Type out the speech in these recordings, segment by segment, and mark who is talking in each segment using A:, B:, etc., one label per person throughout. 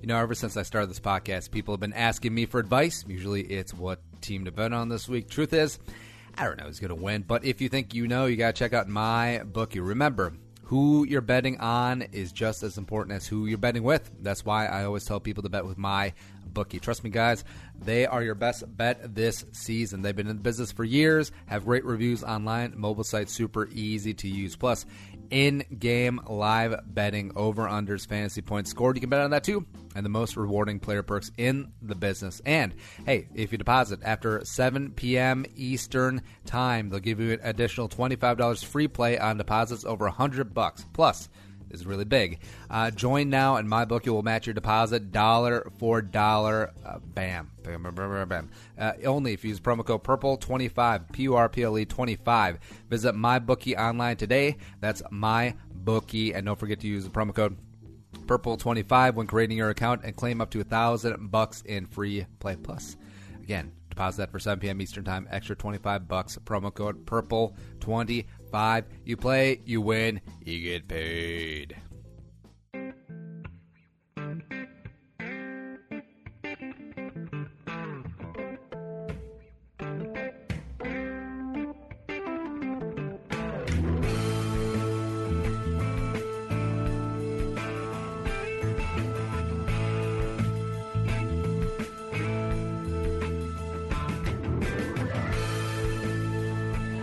A: Ever since I started this podcast, people have been asking me for advice. Usually it's what team to bet on this week. Truth is, I don't know who's going to win, but if you think you know, you got to check out my bookie. Remember, who you're betting on is just as important as who you're betting with. That's why I always tell people to bet with my bookie. Trust me, guys, they are your best bet this season. They've been in the business for years, have great reviews online, mobile site, super easy to use. Plus, in-game live betting, over-unders, fantasy points scored. You can bet on that too. And the most rewarding player perks in the business. And, hey, if you deposit after 7 p.m. Eastern time, they'll give you an additional $25 free play on deposits over $100. Plus, this is really big. Join now, and MyBookie will match your deposit dollar for dollar. Bam. Bam, bam, bam, bam. Only if you use promo code PURPLE25, PURPLE 25. Visit MyBookie online today. That's MyBookie. And don't forget to use the promo code PURPLE25 when creating your account and claim up to $1,000 in free play. Plus, again, deposit that for 7 p.m. Eastern time, extra $25. Promo code PURPLE25. You play, you win, you get paid.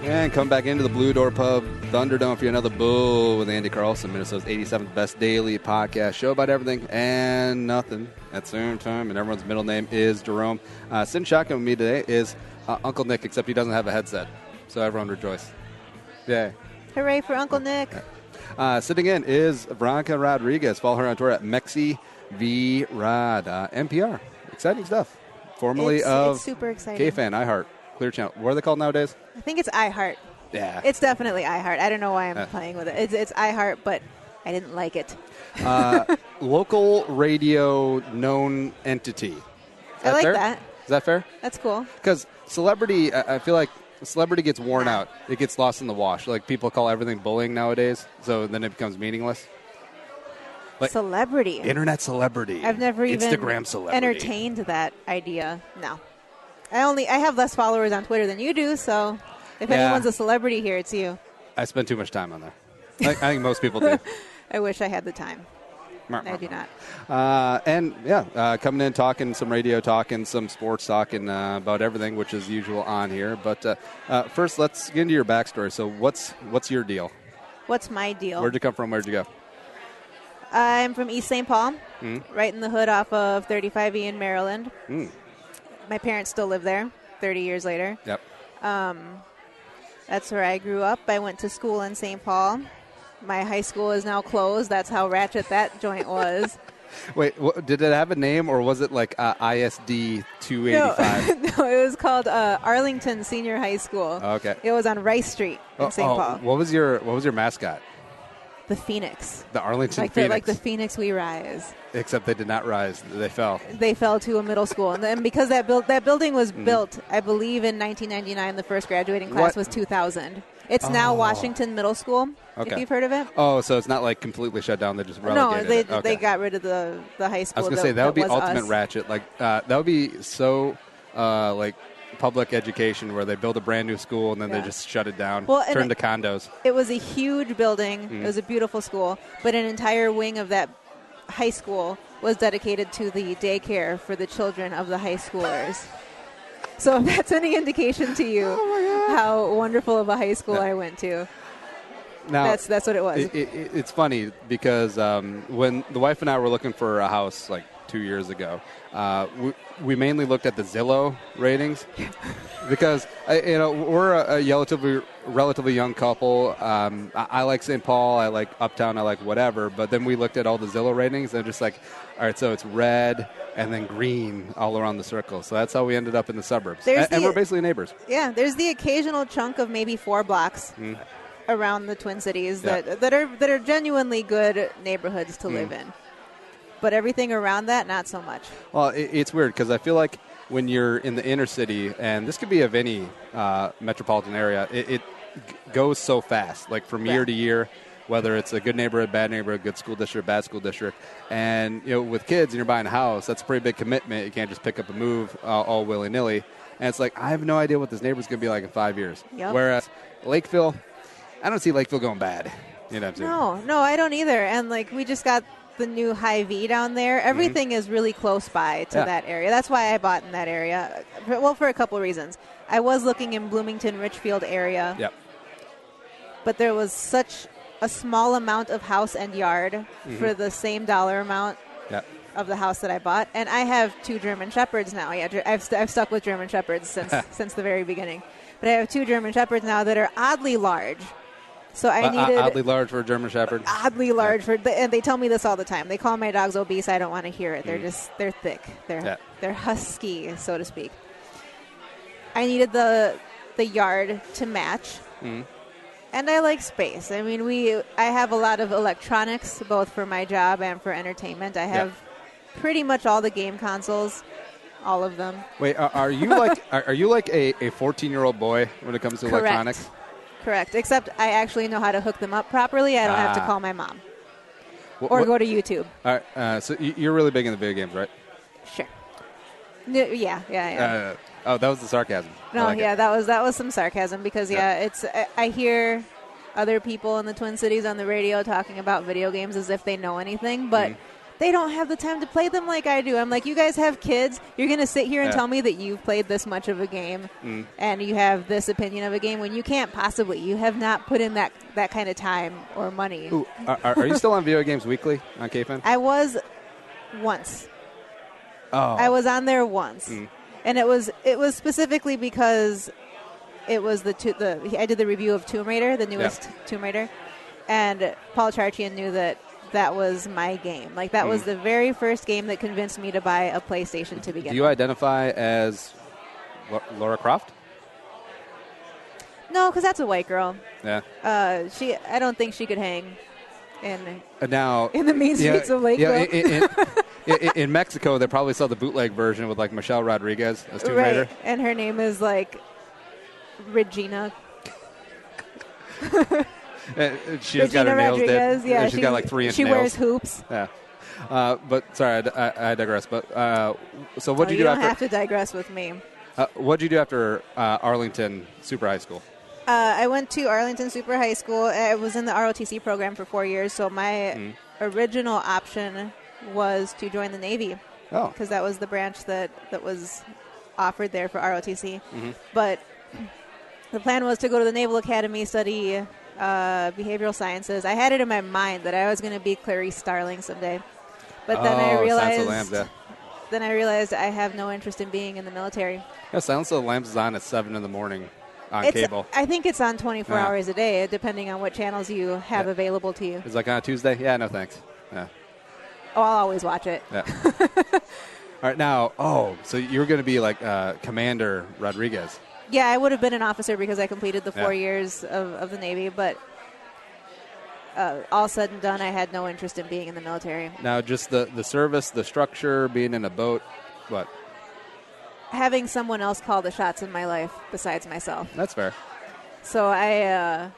B: And come back into the Blue Door Pub, Thunderdome for another Bull with Andy Carlson, Minnesota's 87th best daily podcast show about everything and nothing at the same time. And everyone's middle name is Jerome. Sitting shotgun with me today is Uncle Nick, except he doesn't have a headset. So everyone rejoice. Yay.
C: Hooray for Uncle Nick.
B: Sitting in is Veronica Rodriguez. Follow her on Twitter at Mexi V Rod. MPR. Exciting stuff. Formerly
C: it's super exciting.
B: KFAN, iHeart, Clear Channel. What are they called nowadays?
C: I think it's iHeart.
B: Yeah.
C: It's definitely iHeart. I don't know why I'm playing with it. It's iHeart, but I didn't like it.
B: Local radio known entity.
C: I like
B: fair?
C: that.
B: Is that fair?
C: That's cool.
B: Because celebrity, I feel like celebrity gets worn out. It gets lost in the wash. Like people call everything bullying nowadays, so then it becomes meaningless. Like
C: celebrity.
B: Internet celebrity.
C: I've never even
B: Instagram celebrity.
C: Entertained that idea. No. I have less followers on Twitter than you do, so if anyone's a celebrity here, it's you.
B: I spend too much time on there. I think most people do.
C: I wish I had the time. I do not.
B: Coming in, talking some radio, talking some sports, talking about everything, which is usual on here. But first, let's get into your backstory. So what's your deal?
C: What's my deal?
B: Where'd you come from? Where'd you go?
C: I'm from East St. Paul, right in the hood off of 35E in Maryland. My parents still live there 30 years later.
B: Yep.
C: That's where I grew up. I went to school in St. Paul. My high school is now closed. That's how ratchet that joint was.
B: Wait, did it have a name, or was it like ISD 285?
C: No, it was called Arlington Senior High School.
B: Okay.
C: It was on Rice Street in St. Paul.
B: What was your mascot?
C: The Phoenix.
B: The Arlington Phoenix.
C: Like the Phoenix we rise.
B: Except they did not rise. They fell.
C: They fell to a middle school. And then because that building was built, I believe, in 1999, the first graduating class was 2000. It's now Washington Middle School, if you've heard of it.
B: Oh, so it's not like completely shut down. They just relegated
C: No, they got rid of the high school.
B: I was going to say, that would be ultimate ratchet. Like that would be so like public education where they build a brand new school and then they just shut it down, turn to condos.
C: It was a huge building. It was a beautiful school, but an entire wing of that high school was dedicated to the daycare for the children of the high schoolers. So if that's any indication to you how wonderful of a high school I went to, now, that's what it was.
B: It's funny because when the wife and I were looking for a house like 2 years ago, we mainly looked at the Zillow ratings because we're a relatively young couple. I like St. Paul, I like Uptown, I like whatever. But then we looked at all the Zillow ratings and just like, all right, so it's red and then green all around the circle. So that's how we ended up in the suburbs, and we're basically neighbors.
C: Yeah, there's the occasional chunk of maybe 4 blocks around the Twin Cities that are genuinely good neighborhoods to live in. But everything around that, not so much.
B: Well, it's weird because I feel like when you're in the inner city, and this could be of any metropolitan area, it goes so fast. Like from year to year, whether it's a good neighborhood, bad neighborhood, good school district, bad school district. And, with kids and you're buying a house, that's a pretty big commitment. You can't just pick up and move all willy-nilly. And it's like, I have no idea what this neighborhood's going to be like in 5 years.
C: Yep.
B: Whereas Lakeville, I don't see Lakeville going bad. You know what I'm saying?
C: No, I don't either. And, we just got the new Hy-Vee down there. Everything is really close by to that area. That's why I bought in that area. Well, for a couple of reasons. I was looking in Bloomington, Richfield area.
B: Yep.
C: But there was such a small amount of house and yard for the same dollar amount of the house that I bought. And I have 2 German Shepherds now. Yeah, I've stuck with German Shepherds since the very beginning. But I have 2 German Shepherds now that are oddly large. So I needed
B: oddly large for a German Shepherd.
C: Oddly large and they tell me this all the time. They call my dogs obese. I don't want to hear it. They're thick. They're husky, so to speak. I needed the yard to match. And I like space. I mean, I have a lot of electronics, both for my job and for entertainment. I have pretty much all the game consoles, all of them.
B: Wait, are you like a 14-year-old boy when it comes to electronics?
C: Correct. Except I actually know how to hook them up properly. I don't have to call my mom or go to YouTube.
B: All right. So you're really big in the video games, right?
C: Sure. Yeah.
B: That was the sarcasm.
C: No, that was some sarcasm because it's I hear other people in the Twin Cities on the radio talking about video games as if they know anything, but they don't have the time to play them like I do. I'm like, you guys have kids. You're going to sit here and tell me that you've played this much of a game and you have this opinion of a game when you can't possibly. You have not put in that kind of time or money.
B: Ooh, are you still on Video Games Weekly on KFAN?
C: I was once.
B: Oh.
C: I was on there once. And it was specifically because it was I did the review of Tomb Raider, the newest Tomb Raider, and Paul Charchian knew that was my game. Like, that was the very first game that convinced me to buy a PlayStation to begin with.
B: Do you identify as Lara Croft?
C: No, because that's a white girl.
B: Yeah.
C: I don't think she could hang in the main streets of Lakeville.
B: In Mexico, they probably saw the bootleg version with, Michelle Rodriguez as Tomb Raider.
C: And her name is, Regina.
B: She's got her nails
C: Rodriguez,
B: did.
C: Yeah,
B: she's got 3-inch nails.
C: She wears hoops.
B: Yeah. But sorry, I digress. But so what did you do after?
C: You don't have to digress with me.
B: What did you do after Arlington Super High School?
C: I went to Arlington Super High School. I was in the ROTC program for 4 years. So my original option was to join the Navy.
B: Oh.
C: Because that was the branch that was offered there for ROTC. But the plan was to go to the Naval Academy, study behavioral sciences. I had it in my mind that I was going to be Clarice Starling someday. But then I realized I have no interest in being in the military.
B: Yeah, Silence of the Lambs is on at 7 in the morning on cable.
C: I think it's on 24 hours a day, depending on what channels you have available to you.
B: It's on a Tuesday? Yeah, no thanks. Yeah.
C: Oh, I'll always watch it.
B: Yeah. All right, now, so you were going to be like Commander Rodriguez.
C: Yeah, I would have been an officer because I completed the 4 years of the Navy, but all said and done, I had no interest in being in the military.
B: Now, just the service, the structure, being in a boat, what?
C: Having someone else call the shots in my life besides myself.
B: That's fair.
C: So I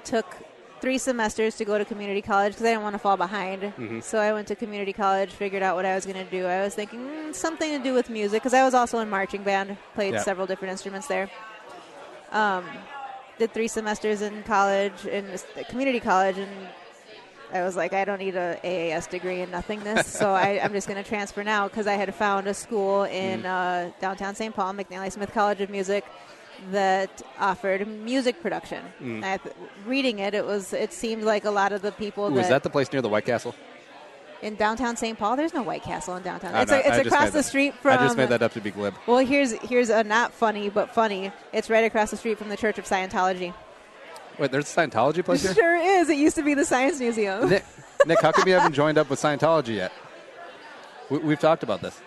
C: took 3 semesters to go to community college because I didn't want to fall behind. So I went to community college, figured out what I was going to do. I was thinking something to do with music because I was also in marching band, played several different instruments there. Did 3 semesters in college, in community college, and I was like, I don't need an AAS degree in nothingness, so I'm just going to transfer now because I had found a school in downtown St. Paul, McNally Smith College of Music, that offered music production. Reading it seemed like a lot of the people
B: Was that the place near the White Castle?
C: In downtown St. Paul? There's no White Castle in downtown.
B: It's
C: across the street from...
B: I just made that up to be glib.
C: Well, here's a not funny, but funny. It's right across the street from the Church of Scientology.
B: Wait, there's a Scientology place here?
C: Sure is. It used to be the Science Museum.
B: Nick, how come you haven't joined up with Scientology yet? We've talked about this.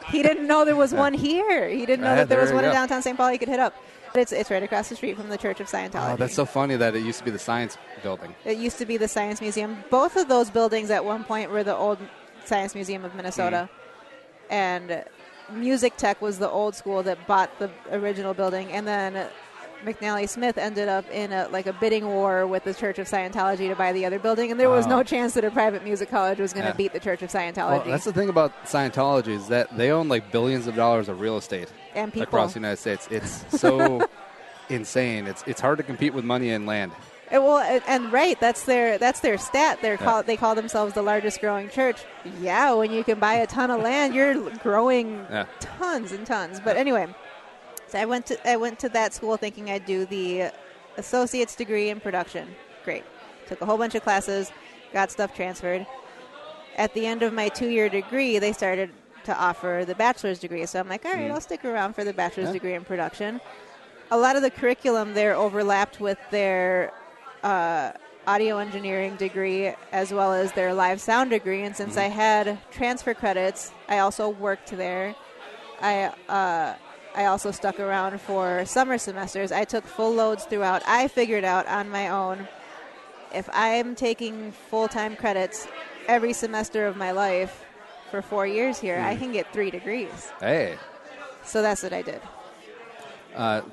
C: He didn't know there was one here. He didn't know that there was one in downtown St. Paul he could hit up. It's right across the street from the Church of Scientology.
B: Oh, that's so funny that it used to be the Science Building.
C: It used to be the Science Museum. Both of those buildings at one point were the old Science Museum of Minnesota. And Music Tech was the old school that bought the original building. And then McNally Smith ended up in a bidding war with the Church of Scientology to buy the other building, and there was no chance that a private music college was going to beat the Church of Scientology.
B: Well, that's the thing about Scientology is that they own like billions of dollars of real estate
C: and people
B: across the United States. It's so insane. It's hard to compete with money and land.
C: That's their stat. They call themselves the largest growing church. Yeah, when you can buy a ton of land, you're growing tons and tons. But anyway, so I went to that school thinking I'd do the associate's degree in production. Great. Took a whole bunch of classes, got stuff transferred. At the end of my 2-year degree, they started to offer the bachelor's degree. So I'm like, all right, I'll stick around for the bachelor's degree in production. A lot of the curriculum there overlapped with their audio engineering degree as well as their live sound degree. And since I had transfer credits, I also worked there. I also stuck around for summer semesters. I took full loads throughout. I figured out on my own, if I'm taking full-time credits every semester of my life for 4 years here, I can get 3 degrees.
B: Hey.
C: So that's what I did.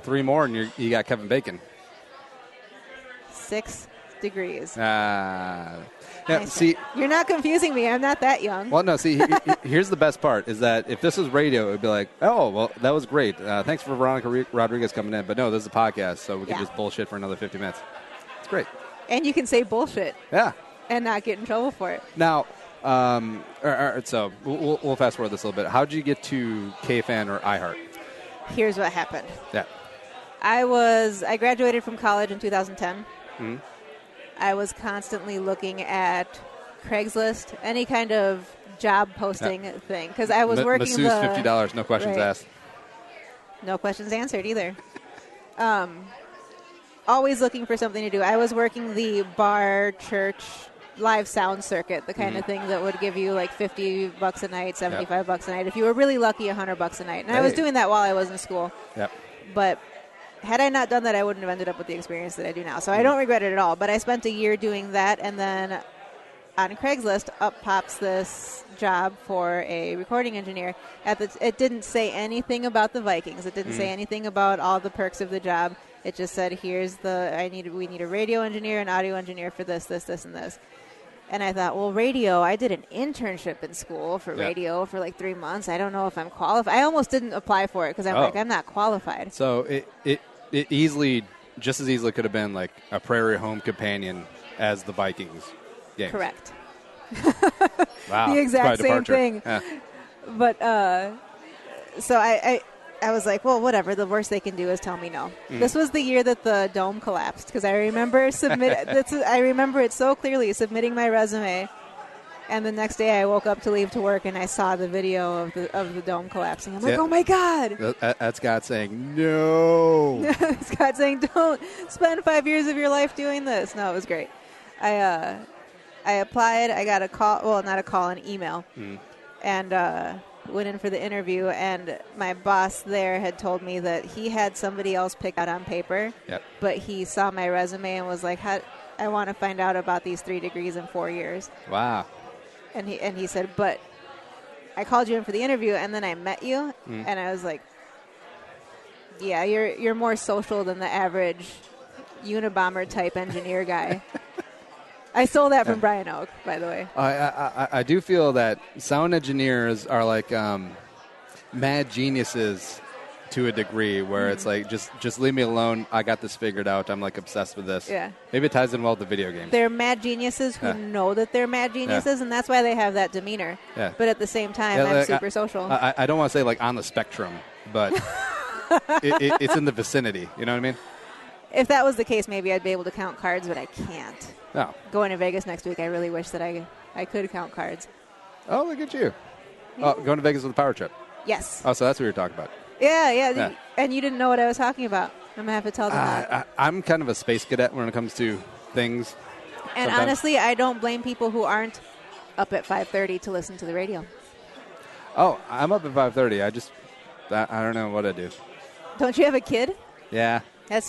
B: 3 more and you got Kevin Bacon.
C: 6 degrees.
B: See,
C: you're not confusing me. I'm not that young.
B: Well, no, see, here's the best part is that if this was radio, it would be like, oh, well, that was great. Thanks for Veronica Rodriguez coming in. But no, this is a podcast, so we can just bullshit for another 50 minutes. It's great.
C: And you can say bullshit.
B: Yeah.
C: And not get in trouble for it.
B: Now, so we'll fast forward this a little bit. How did you get to KFAN or iHeart?
C: Here's what happened.
B: Yeah.
C: I graduated from college in 2010.
B: Mm-hmm.
C: I was constantly looking at Craigslist, any kind of job posting thing, because I was working
B: Masseu's $50, no questions asked.
C: No questions answered either. Always looking for something to do. I was working the bar, church, live sound circuit, the kind of thing that would give you like $50 a night, $75 a night. If you were really lucky, $100 a night. And I was doing that while I was in school.
B: Yep.
C: But had I not done that, I wouldn't have ended up with the experience that I do now. So I don't regret it at all. But I spent a year doing that, and then on Craigslist, up pops this job for a recording engineer. It didn't say anything about the Vikings. It didn't say anything about all the perks of the job. It just said, we need a radio engineer, an audio engineer for this, and this. And I thought, well, radio, I did an internship in school for radio for like 3 months. I don't know if I'm qualified. I almost didn't apply for it because I'm not qualified.
B: So it just as easily could have been like a Prairie Home Companion as the Vikings games.
C: Correct.
B: Wow.
C: The exact same thing.
B: Yeah.
C: But so I was like, well, whatever. The worst they can do is tell me no. This was the year that the dome collapsed because I remember I remember it so clearly, submitting my resume, and the next day I woke up to leave to work and I saw the video of the dome collapsing. I'm like, oh my God!
B: That's God saying no.
C: It's God saying, don't spend 5 years of your life doing this. No, it was great. I applied. I got a call. Well, not a call, an email, and. Went in for the interview, and my boss there had told me that he had somebody else picked out on paper, but he saw my resume and was like, I want to find out about these 3 degrees in 4 years.
B: Wow.
C: And he said, but I called you in for the interview, and then I met you, and I was like, yeah, you're more social than the average Unabomber type engineer guy. I stole that from Brian Oak, by the way.
B: I do feel that sound engineers are like mad geniuses to a degree where it's like, just leave me alone. I got this figured out. I'm like obsessed with this.
C: Yeah.
B: Maybe it ties in well with the video games.
C: They're mad geniuses who know that they're mad geniuses, and that's why they have that demeanor.
B: Yeah.
C: But at the same time, I'm super social.
B: I don't want to say like on the spectrum, but it's in the vicinity. You know what I mean?
C: If that was the case, maybe I'd be able to count cards, but I can't.
B: No.
C: Going to Vegas next week, I really wish that I could count cards.
B: Oh, look at you. Yeah. Oh, going to Vegas with a power trip.
C: Yes.
B: Oh, so that's what you're talking about.
C: Yeah. And you didn't know what I was talking about. I'm going to have to tell them that.
B: I'm kind of a space cadet when it comes to things.
C: And
B: sometimes.
C: Honestly, I don't blame people who aren't up at 5:30 to listen to the radio.
B: Oh, I'm up at 5:30. I don't know what I do.
C: Don't you have a kid?
B: Yeah.
C: That's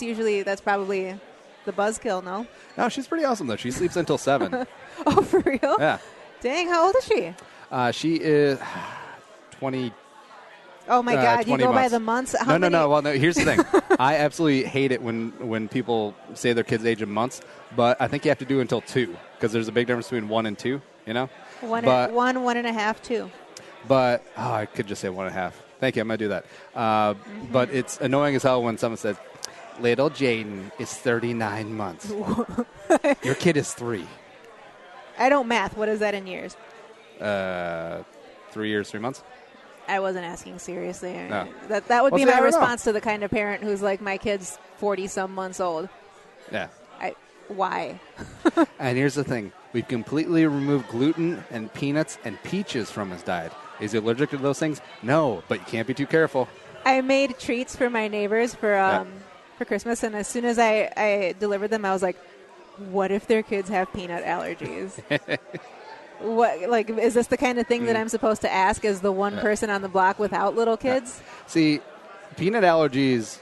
C: probably the buzzkill, no?
B: No, she's pretty awesome, though. She sleeps until 7.
C: Oh, for real?
B: Yeah.
C: Dang, how old is she?
B: She is 20.
C: Oh, my God. You go
B: months.
C: by the months?
B: No. Well, no, here's the thing. I absolutely hate it when people say their kid's age in months, but I think you have to do it until 2 because there's a big difference between 1 and 2, you know?
C: One and a half, 2.
B: But, I could just say 1.5. Thank you, I'm going to do that. But it's annoying as hell when someone says, little Jaden is 39 months. Your kid is 3.
C: I don't math. What is that in years?
B: 3 years, 3 months?
C: I wasn't asking seriously.
B: No.
C: That would be
B: see,
C: my response to the kind of parent who's like, my kid's 40-some months old.
B: Yeah.
C: Why?
B: And here's the thing. We've completely removed gluten and peanuts and peaches from his diet. Is he allergic to those things? No, but you can't be too careful.
C: I made treats for my neighbors for Christmas, and as soon as I delivered them, I was like, what if their kids have peanut allergies? What, like, is this the kind of thing that I'm supposed to ask as the one person on the block without little kids?
B: See, peanut allergies,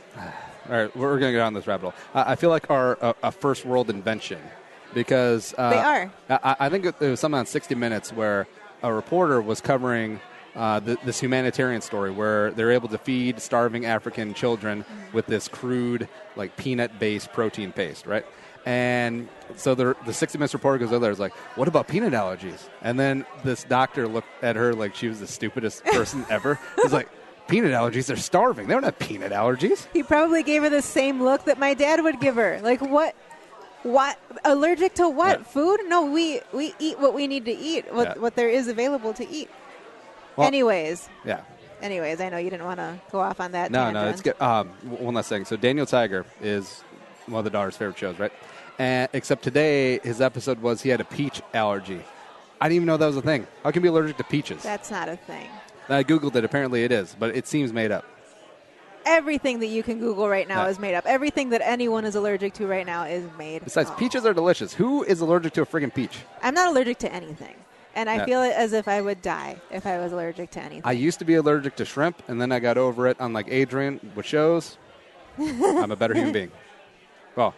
B: all right, we're going to go down this rabbit hole. I feel like are a first world invention because
C: they are.
B: I think it was something on 60 Minutes where a reporter was covering this humanitarian story where they're able to feed starving African children with this crude, like peanut-based protein paste, right? And so the 60 Minutes reporter goes over there, is like, what about peanut allergies? And then this doctor looked at her like she was the stupidest person ever. He's like, peanut allergies? They're starving. They don't have peanut allergies.
C: He probably gave her the same look that my dad would give her. Like, what? What? Allergic to what?
B: Yeah.
C: Food? No, we eat what we need to eat, what there is available to eat.
B: Well,
C: Anyways,
B: I
C: know you didn't want to go off on that
B: No,
C: tangent.
B: it's good. One last thing. So Daniel Tiger is one of the daughter's favorite shows, right? And except today, his episode was he had a peach allergy. I didn't even know that was a thing. How can you be allergic to peaches?
C: That's not a thing.
B: I Googled it. Apparently it is, but it seems made up.
C: Everything that you can Google right now is made up. Everything that anyone is allergic to right now is made
B: Besides,
C: up.
B: peaches are delicious. Who is allergic to a friggin' peach?
C: I'm not allergic to anything. And I feel it as if I would die if I was allergic to anything.
B: I used to be allergic to shrimp, and then I got over it, unlike Adrian, which shows I'm a better human being. Well,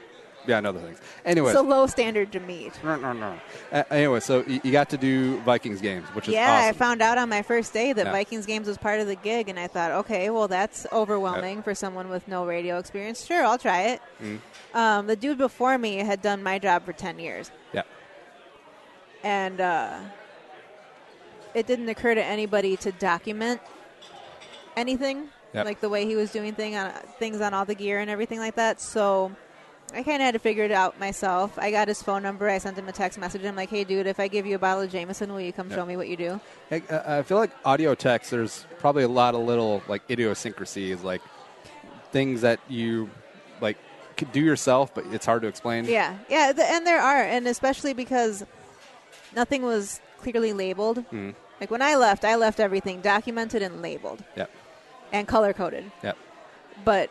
B: yeah, and other things. Anyway.
C: So low standard to meet.
B: No. Anyway, so you got to do Vikings games, which is
C: Yeah,
B: awesome.
C: I found out on my first day that Vikings games was part of the gig, and I thought, okay, well, that's overwhelming for someone with no radio experience. Sure, I'll try it. The dude before me had done my job for 10 years.
B: Yeah.
C: And it didn't occur to anybody to document anything, like the way he was doing things on all the gear and everything like that. So I kind of had to figure it out myself. I got his phone number. I sent him a text message. I'm like, hey, dude, if I give you a bottle of Jameson, will you come show me what you do?
B: Hey, I feel like audio text, there's probably a lot of little like idiosyncrasies, like things that you like could do yourself, but it's hard to explain.
C: Yeah, and there are, and especially because nothing was clearly labeled. Like when I left everything documented and labeled.
B: Yep.
C: And color-coded.
B: Yep.
C: But,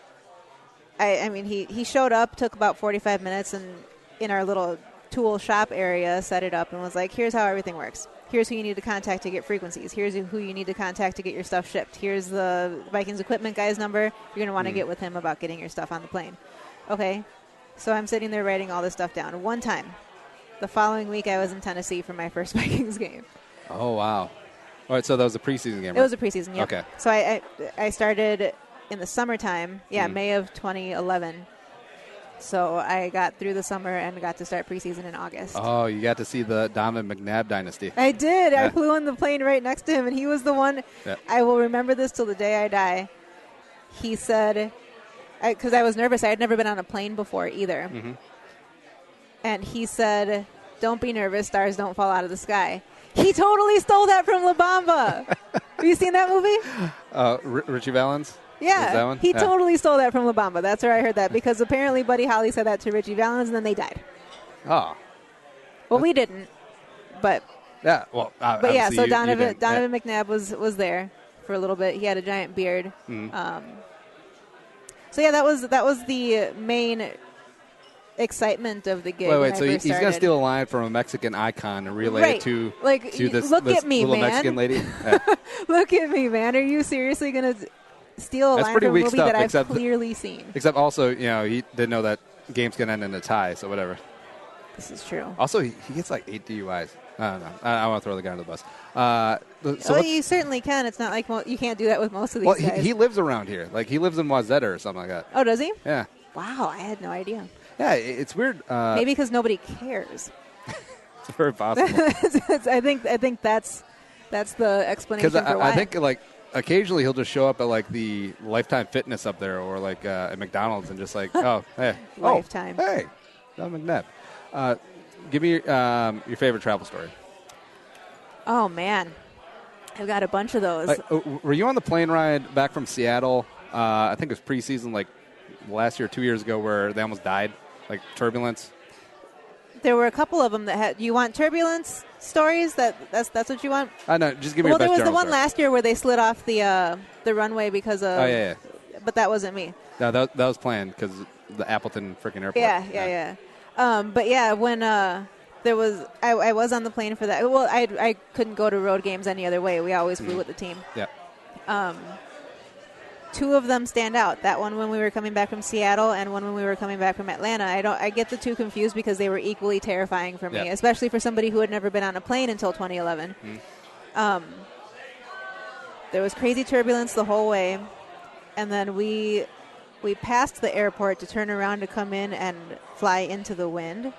C: I mean, he showed up, took about 45 minutes, and in our little tool shop area, set it up and was like, here's how everything works. Here's who you need to contact to get frequencies. Here's who you need to contact to get your stuff shipped. Here's the Vikings equipment guy's number. You're going to want to get with him about getting your stuff on the plane. Okay. So I'm sitting there writing all this stuff down. One time, the following week, I was in Tennessee for my first Vikings game.
B: Oh, wow. All right, so that was a preseason game, right?
C: It was a preseason, yep.
B: Okay.
C: So I started in the summertime, May of 2011. So I got through the summer and got to start preseason in August.
B: Oh, you got to see the Donovan McNabb dynasty.
C: I did. I flew on the plane right next to him, and he was the one. I will remember this till the day I die. He said, because I was nervous. I had never been on a plane before either. And he said, don't be nervous. Stars don't fall out of the sky. He totally stole that from La Bamba. Have you seen that movie?
B: Richie Valens?
C: Yeah.
B: That one?
C: He totally stole that from La Bamba. That's where I heard that, because apparently Buddy Holly said that to Richie Valens, and then they died.
B: Oh.
C: Well, we didn't, but...
B: Yeah, well,
C: but yeah, so Donovan
B: yeah.
C: McNabb was there for a little bit. He had a giant beard. So yeah, that was the main excitement of the gig.
B: Wait, so he's going to steal a line from a Mexican icon and relay it to this
C: at me,
B: little
C: man.
B: Mexican lady? Yeah.
C: Look at me, man. Are you seriously going to steal a line from a movie that I've clearly seen?
B: Except also, he didn't know that game's going to end in a tie, so whatever.
C: This is true.
B: Also, he gets like 8 DUIs. I don't know. I want to throw the guy under the bus.
C: Well, you certainly can. It's not like you can't do that with most of these guys.
B: He lives around here. Like, he lives in Wazetta or something like that.
C: Oh, does he?
B: Yeah.
C: Wow, I had no idea.
B: Yeah, it's weird.
C: Maybe because nobody cares.
B: It's very possible.
C: I think that's the explanation for why.
B: I think, like, occasionally he'll just show up at, like, the Lifetime Fitness up there or, like, at McDonald's and just, like, oh, hey.
C: Lifetime.
B: Oh, hey, Don McNabb. Give me your favorite travel story.
C: Oh, man. I've got a bunch of those.
B: Like, were you on the plane ride back from Seattle? I think it was preseason, like, last year, 2 years ago, where they almost died, like turbulence.
C: There were a couple of them that had. You want turbulence stories? That's what you want?
B: No, just give me your best.
C: Well, there was the one
B: story.
C: last year where they slid off the runway because of.
B: Oh yeah.
C: But that wasn't me.
B: No, that was planned because the Appleton freaking airport.
C: Yeah. But yeah, when there was, I was on the plane for that. Well, I couldn't go to road games any other way. We always flew with the team.
B: Yeah.
C: Two of them stand out. That one when we were coming back from Seattle, and one when we were coming back from Atlanta. I get the two confused because they were equally terrifying for me, especially for somebody who had never been on a plane until 2011. There was crazy turbulence the whole way, and then we passed the airport to turn around to come in and fly into the wind.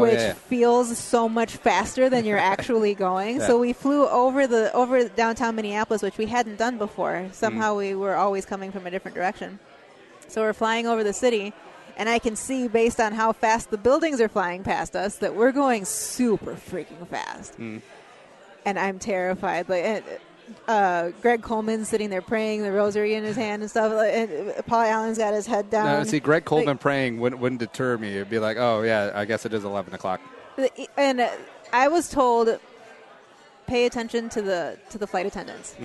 C: Which feels so much faster than you're actually going. So we flew over downtown Minneapolis, which we hadn't done before. Somehow we were always coming from a different direction. So we're flying over the city, and I can see based on how fast the buildings are flying past us that we're going super freaking fast. And I'm terrified. Greg Coleman's sitting there praying, the rosary in his hand and stuff. And Paul Allen's got his head down.
B: No, see, Greg Coleman praying wouldn't deter me. It'd be like, oh, yeah, I guess it is 11 o'clock.
C: And I was told, pay attention to the flight attendants.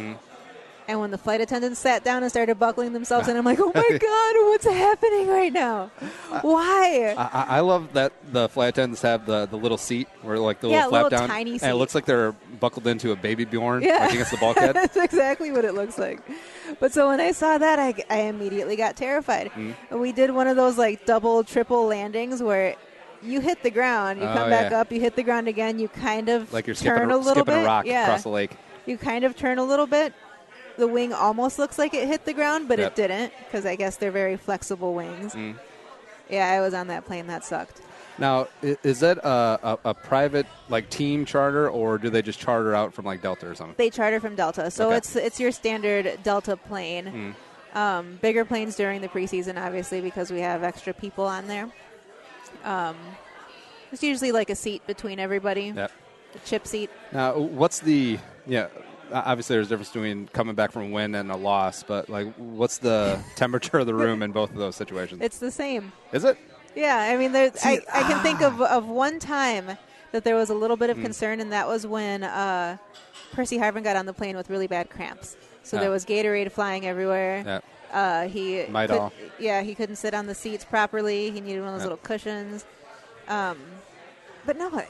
C: And when the flight attendants sat down and started buckling themselves in, I'm like, oh, my God, what's happening right now? Why?
B: I love that the flight attendants have the little seat where, like, the little flap down.
C: Tiny seat.
B: And it looks like they're buckled into a baby Bjorn like against the bulkhead.
C: That's exactly what it looks like. But so when I saw that, I immediately got terrified. We did one of those, like, double, triple landings where you hit the ground, you come back up, you hit the ground again, you kind of
B: like you're
C: turn a little
B: skipping
C: bit.
B: A rock across the lake.
C: You kind of turn a little bit. The wing almost looks like it hit the ground, but it didn't because I guess they're very flexible wings. Yeah, I was on that plane. That sucked.
B: Now, is that a private, like, team charter, or do they just charter out from, like, Delta or something?
C: They charter from Delta. So it's your standard Delta plane. Bigger planes during the preseason, obviously, because we have extra people on there. It's usually like a seat between everybody. A chip seat.
B: Now, what's the obviously there's a difference between coming back from a win and a loss, but, like, what's the temperature of the room in both of those situations?
C: It's the same.
B: Is it?
C: Yeah, I mean, I can think of one time that there was a little bit of concern, and that was when Percy Harvin got on the plane with really bad cramps. So there was Gatorade flying everywhere. He couldn't sit on the seats properly. He needed one of those little cushions. But no,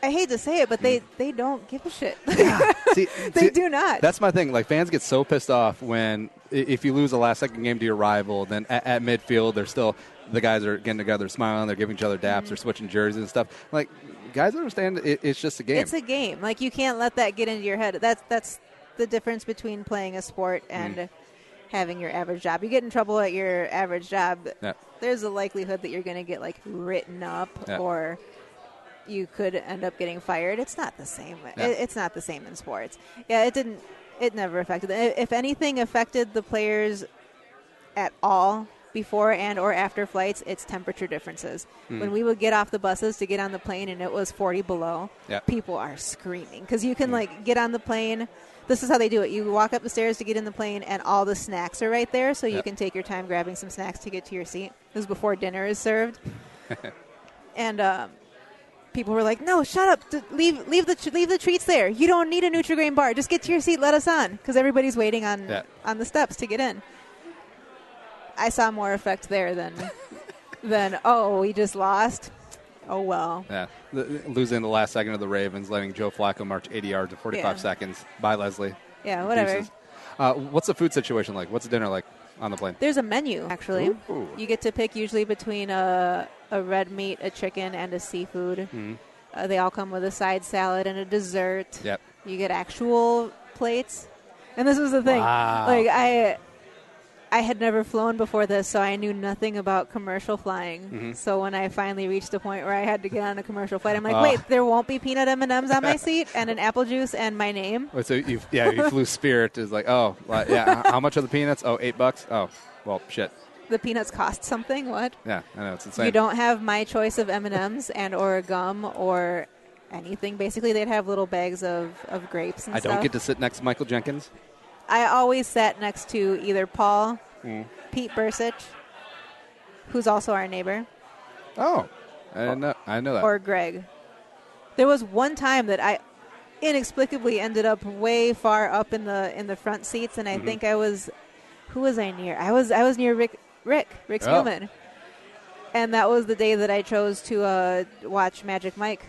C: I hate to say it, but they don't give a shit. They do not.
B: That's my thing. Like, fans get so pissed off when if you lose a last-second game to your rival, then at midfield, they're still the guys are getting together, smiling, they're giving each other daps, they're switching jerseys and stuff. Like, guys understand it's just a game.
C: It's a game. Like, you can't let that get into your head. That's the difference between playing a sport and having your average job. You get in trouble at your average job, there's a likelihood that you're going to get, like, written up or you could end up getting fired. It's not the same. It's not the same in sports. Yeah, it never affected them. If anything affected the players at all before and or after flights, it's temperature differences. When we would get off the buses to get on the plane and it was 40 below, people are screaming because you can like get on the plane. This is how they do it. You walk up the stairs to get in the plane and all the snacks are right there, so you can take your time grabbing some snacks to get to your seat. This is before dinner is served. And people were like, no, shut up. Leave the treats there. You don't need a Nutri-Grain bar. Just get to your seat. Let us on. Because everybody's waiting on the steps to get in. I saw more effect there than oh, we just lost. Oh, well.
B: Yeah. Losing the last second of the Ravens, letting Joe Flacco march 80 yards in 45 seconds. Bye, Leslie.
C: Yeah, whatever.
B: What's the food situation like? What's the dinner like on the plane?
C: There's a menu, actually.
B: Ooh.
C: You get to pick usually between a red meat, a chicken, and a seafood. They all come with a side salad and a dessert.
B: Yep.
C: You get actual plates. And this was the thing.
B: Wow.
C: Like, I had never flown before this, so I knew nothing about commercial flying.
B: Mm-hmm.
C: So when I finally reached the point where I had to get on a commercial flight, I'm like, wait, there won't be peanut M&Ms on my seat and an apple juice and my name?
B: So you flew Spirit. Is like, oh, well, yeah. How much are the peanuts? Oh, $8. Oh, well, shit.
C: The peanuts cost something? What?
B: Yeah, I know. It's insane.
C: You don't have my choice of M&Ms and or gum or anything. Basically, they'd have little bags of grapes and stuff.
B: I don't get to sit next to Michael Jenkins.
C: I always sat next to either Paul, Pete Bursich, who's also our neighbor.
B: Oh, I know that.
C: Or Greg. There was one time that I inexplicably ended up way far up in the front seats, and I think I was. Who was I near? I was near Rick Spielman, and that was the day that I chose to watch Magic Mike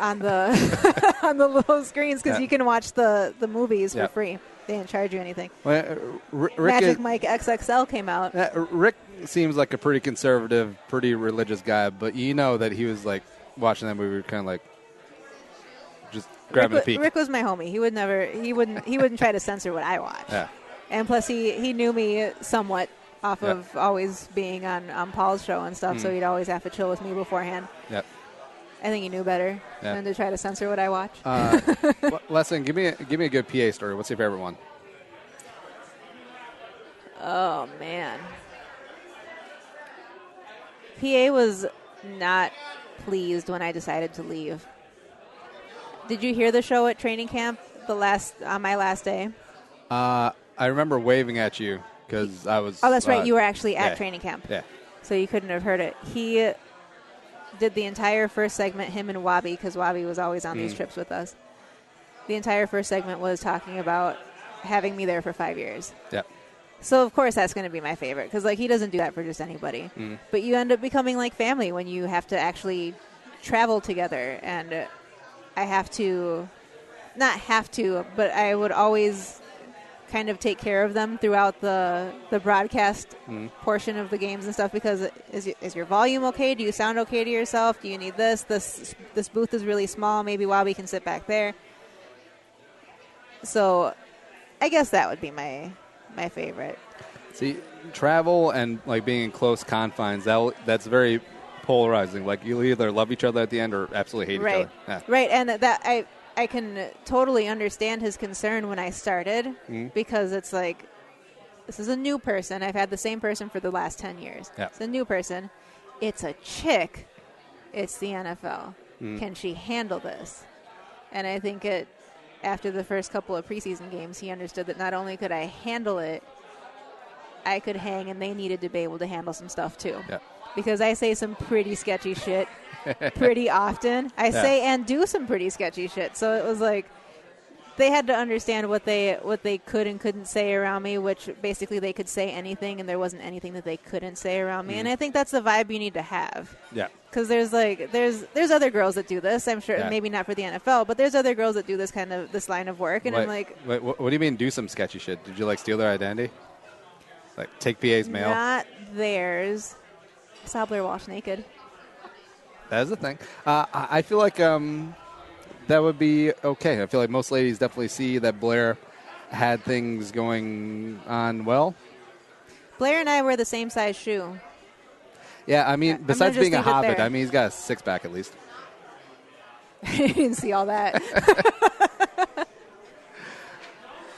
C: on the on the little screens because you can watch the movies for free. They didn't charge you anything.
B: Well,
C: Magic Mike XXL came out.
B: Rick seems like a pretty conservative, pretty religious guy, but you know that he was like watching that movie, kind of like just grabbing a peek.
C: Rick was my homie. He wouldn't try to censor what I watched.
B: Yeah.
C: And plus, he knew me somewhat off of always being on Paul's show and stuff, so he'd always have to chill with me beforehand.
B: Yep.
C: I think he knew better than to try to censor what I watch.
B: Lesson, give me a good PA story. What's your favorite one?
C: Oh, man. PA was not pleased when I decided to leave. Did you hear the show at training camp on my last day?
B: I remember waving at you because I was...
C: Oh, that's right. You were actually at training camp.
B: Yeah.
C: So you couldn't have heard it. He did the entire first segment, him and Wabi, because Wabi was always on these trips with us. The entire first segment was talking about having me there for 5 years.
B: Yep.
C: So, of course, that's going to be my favorite because, like, he doesn't do that for just anybody. But you end up becoming like family when you have to actually travel together. And I have to, not have to, but I would always kind of take care of them throughout the broadcast portion of the games and stuff because is your volume okay? Do you sound okay to yourself? Do you need this? This booth is really small. Maybe Wabi can sit back there. So I guess that would be my favorite.
B: See, travel and like being in close confines, that's very polarizing. Like you'll either love each other at the end or absolutely hate each other. Yeah.
C: Right, and that I can totally understand his concern when I started because it's like, this is a new person. I've had the same person for the last 10 years. Yeah. It's a new person. It's a chick. It's the NFL. Can she handle this? And I think after the first couple of preseason games, he understood that not only could I handle it, I could hang, and they needed to be able to handle some stuff too. Yeah. Because I say some pretty sketchy shit pretty often. I say and do some pretty sketchy shit. So it was like they had to understand what they could and couldn't say around me, which basically they could say anything, and there wasn't anything that they couldn't say around me. And I think that's the vibe you need to have. Yeah. Because there's other girls that do this. I'm sure maybe not for the NFL, but there's other girls that do this line of work. And I'm like,
B: wait, what do you mean do some sketchy shit? Did you like steal their identity? Like take PA's mail?
C: Not theirs. I saw Blair Walsh naked.
B: That is the thing. I feel like that would be okay. I feel like most ladies definitely see that Blair had things going on well.
C: Blair and I wear the same size shoe.
B: Yeah, I mean, besides being a hobbit, I mean, he's got a six-pack at least.
C: I didn't see all that.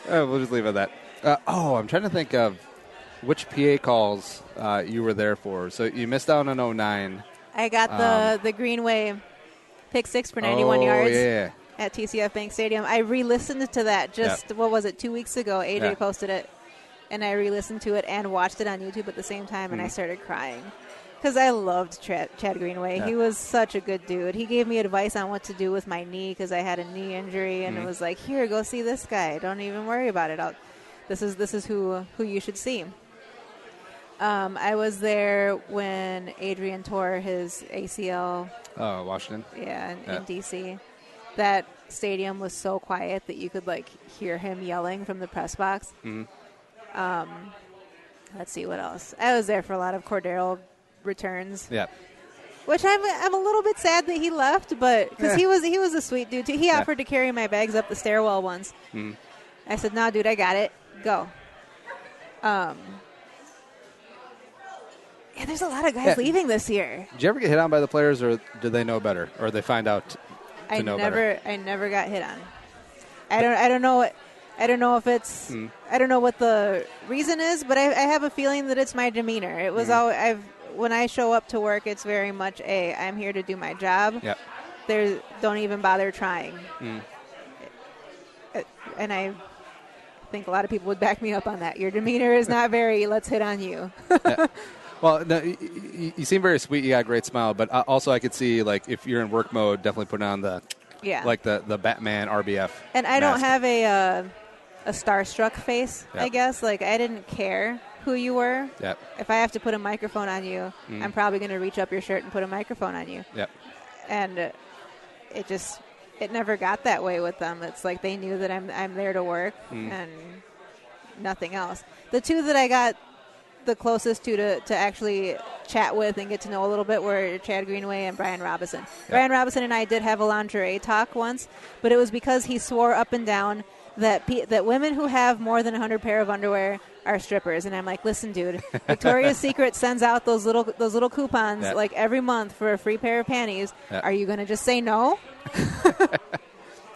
B: We'll just leave it at that. I'm trying to think of which PA calls you were there for. So you missed out on 09.
C: I got the Greenway pick six for 91 yards at TCF Bank Stadium. I re-listened to that what was it, 2 weeks ago? AJ posted it, and I re-listened to it and watched it on YouTube at the same time, and I started crying. Because I loved Chad Greenway. He was such a good dude. He gave me advice on what to do with my knee because I had a knee injury, and it was like, here, go see this guy. Don't even worry about it. This is who you should see. I was there when Adrian tore his ACL.
B: Oh, Washington?
C: Yeah, in D.C. That stadium was so quiet that you could, like, hear him yelling from the press box. Let's see what else. I was there for a lot of Cordarrelle returns.
B: Yeah.
C: Which I'm a little bit sad that he left, but because he was a sweet dude too. He offered to carry my bags up the stairwell once. Mm. I said, "No, dude, I got it. Go." Yeah, there's a lot of guys leaving this year.
B: Did you ever get hit on by the players, or do they know better, or they find out to know better?
C: I never got hit on. I don't know if it's I don't know what the reason is, but I have a feeling that it's my demeanor. It was when I show up to work, it's very much I'm here to do my job.
B: Yep.
C: Don't even bother trying. And I think a lot of people would back me up on that. Your demeanor is not very, let's hit on you.
B: Yeah. Well, no, you seem very sweet. You got a great smile, but also I could see, like, if you're in work mode, definitely putting on the Batman RBF.
C: And I don't have a starstruck face, I guess. Like, I didn't care who you were.
B: Yep.
C: If I have to put a microphone on you, I'm probably going to reach up your shirt and put a microphone on you.
B: Yep.
C: And it never got that way with them. It's like they knew that I'm there to work and nothing else. The two that I got the closest to actually chat with and get to know a little bit were Chad Greenway and Brian Robinson. Yep. Brian Robinson and I did have a lingerie talk once, but it was because he swore up and down that women who have more than 100 pair of underwear are strippers. And I'm like, listen, dude, Victoria's Secret sends out those little coupons like every month for a free pair of panties. Are you going to just say no? I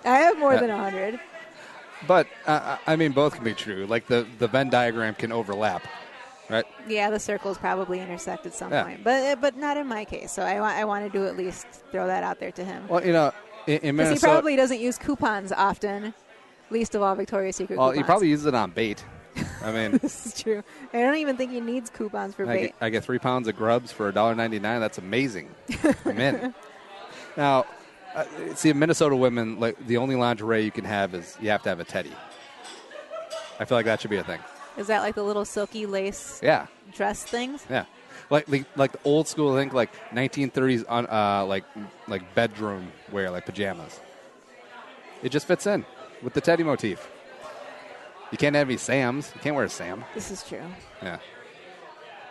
C: have more than 100.
B: But I mean, both can be true. Like the Venn diagram can overlap, right?
C: Yeah, the circles probably intersect at some point, but not in my case. So I wanted to at least throw that out there to him.
B: Well, in Minnesota,
C: he probably doesn't use coupons often. Least of all Victoria's Secret coupons.
B: He probably uses it on bait. I mean,
C: this is true. I don't even think he needs coupons for bait.
B: I get 3 pounds of grubs for $1.99. That's amazing. I'm in. Now, see, Minnesota women, like the only lingerie you can have is you have to have a teddy. I feel like that should be a thing.
C: Is that like the little silky lace dress things?
B: Yeah. Like the old school, I think, like 1930s on like bedroom wear, like pajamas. It just fits in with the teddy motif. You can't have any Sams. You can't wear a Sam.
C: This is true.
B: Yeah.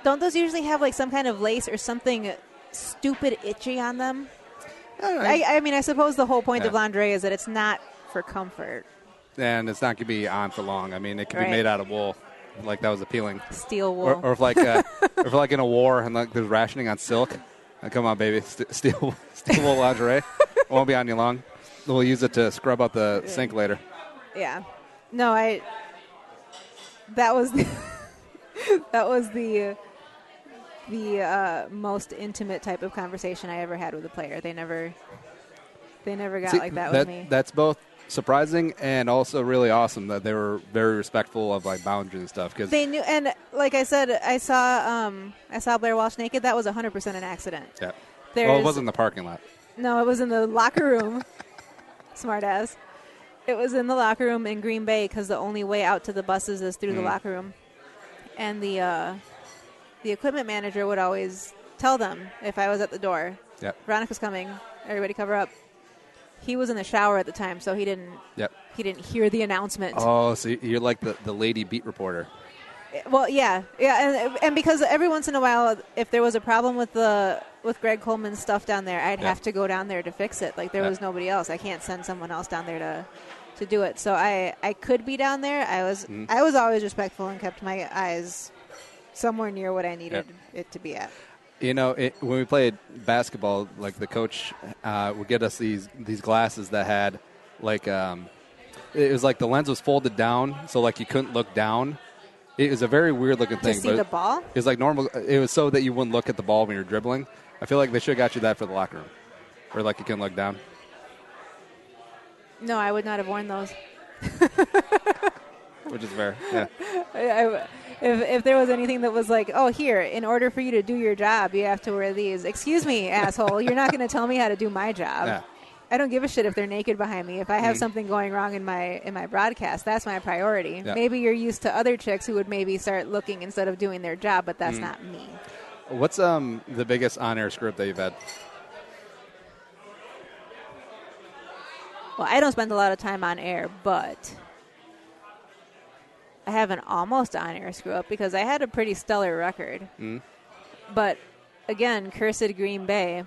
C: Don't those usually have like some kind of lace or something stupid itchy on them? I mean, I suppose the whole point of lingerie is that it's not for comfort.
B: And it's not going to be on for long. I mean, it can be made out of wool. Like, that was appealing.
C: Steel wool.
B: Or if like in a war and like there's rationing on silk. Come on, baby. Steel wool lingerie. It won't be on you long. We'll use it to scrub out the sink later.
C: Yeah. No, that was the most intimate type of conversation I ever had with a player. They never got like that with me.
B: That's both surprising and also really awesome that they were very respectful of like boundaries and stuff, because
C: they knew. And like I said, I saw Blair Walsh naked. That was 100% an accident.
B: Yeah. Well, it wasn't in the parking lot.
C: No, it was in the locker room. Smart ass. It was in the locker room in Green Bay because the only way out to the buses is through the locker room. And the equipment manager would always tell them if I was at the door, Veronica's coming, everybody cover up. He was in the shower at the time, so he didn't hear the announcement.
B: Oh, so you're like the lady beat reporter.
C: Well, yeah, and because every once in a while, if there was a problem with Greg Coleman's stuff down there, I'd have to go down there to fix it. Like there was nobody else. I can't send someone else down there to do it. So I could be down there. I was always respectful and kept my eyes somewhere near what I needed it to be at.
B: You know, when we played basketball, like the coach would get us these glasses that had like it was like the lens was folded down, so like you couldn't look down. It was a very weird looking thing.
C: To see the ball?
B: It was like normal. It was so that you wouldn't look at the ball when you're dribbling. I feel like they should have got you that for the locker room, or like you couldn't look down.
C: No, I would not have worn those.
B: Which is fair. Yeah.
C: If there was anything that was like, oh, here, in order for you to do your job, you have to wear these. Excuse me, asshole. You're not going to tell me how to do my job.
B: Yeah.
C: I don't give a shit if they're naked behind me. If I have something going wrong in my broadcast, that's my priority.
B: Yeah.
C: Maybe you're used to other chicks who would maybe start looking instead of doing their job, but that's not me.
B: What's the biggest on-air script that you've had?
C: Well, I don't spend a lot of time on air, but I have an almost on-air screw-up because I had a pretty stellar record. But again, cursed Green Bay.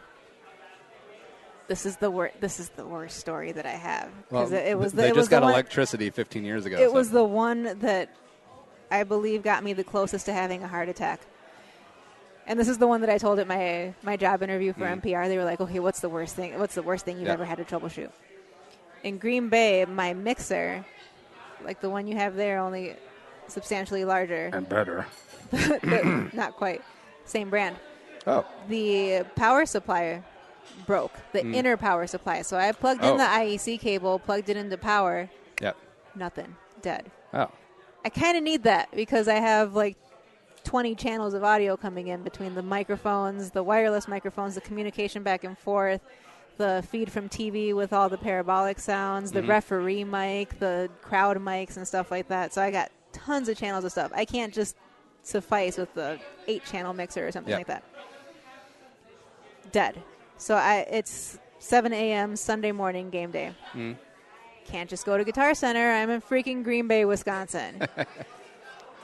C: This is the worst story that I have.
B: Well,
C: it was
B: they
C: it
B: just
C: was
B: got
C: the one,
B: electricity 15 years ago.
C: It was the one that I believe got me the closest to having a heart attack. And this is the one that I told at my job interview for MPR. They were like, okay, what's the worst thing you've ever had to troubleshoot? In Green Bay, my mixer, like the one you have there, only substantially larger.
B: And better.
C: Not quite. Same brand.
B: Oh.
C: The power supply broke, the inner power supply. So I plugged in the IEC cable, plugged it into power.
B: Yep.
C: Nothing. Dead.
B: Oh.
C: I kind of need that because I have like 20 channels of audio coming in between the microphones, the wireless microphones, the communication back and forth, the feed from TV with all the parabolic sounds, the referee mic, the crowd mics and stuff like that. So I got tons of channels of stuff. I can't just suffice with the 8-channel mixer or something like that. Dead. So it's 7 a.m. Sunday morning game day. Can't just go to Guitar Center. I'm in freaking Green Bay, Wisconsin.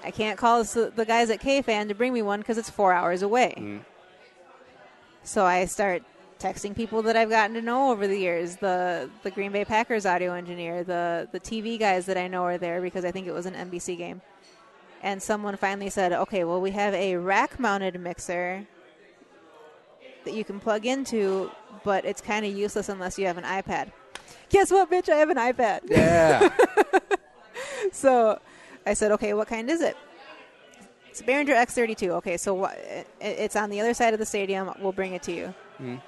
C: I can't call the guys at KFAN to bring me one because it's 4 hours away. So I start texting people that I've gotten to know over the years, the Green Bay Packers audio engineer, the TV guys that I know are there because I think it was an NBC game. And someone finally said, okay, well, we have a rack-mounted mixer that you can plug into, but it's kind of useless unless you have an iPad. Guess what, bitch? I have an iPad.
B: Yeah.
C: So I said, okay, what kind is it? It's a Behringer X32. Okay, so it's on the other side of the stadium. We'll bring it to you.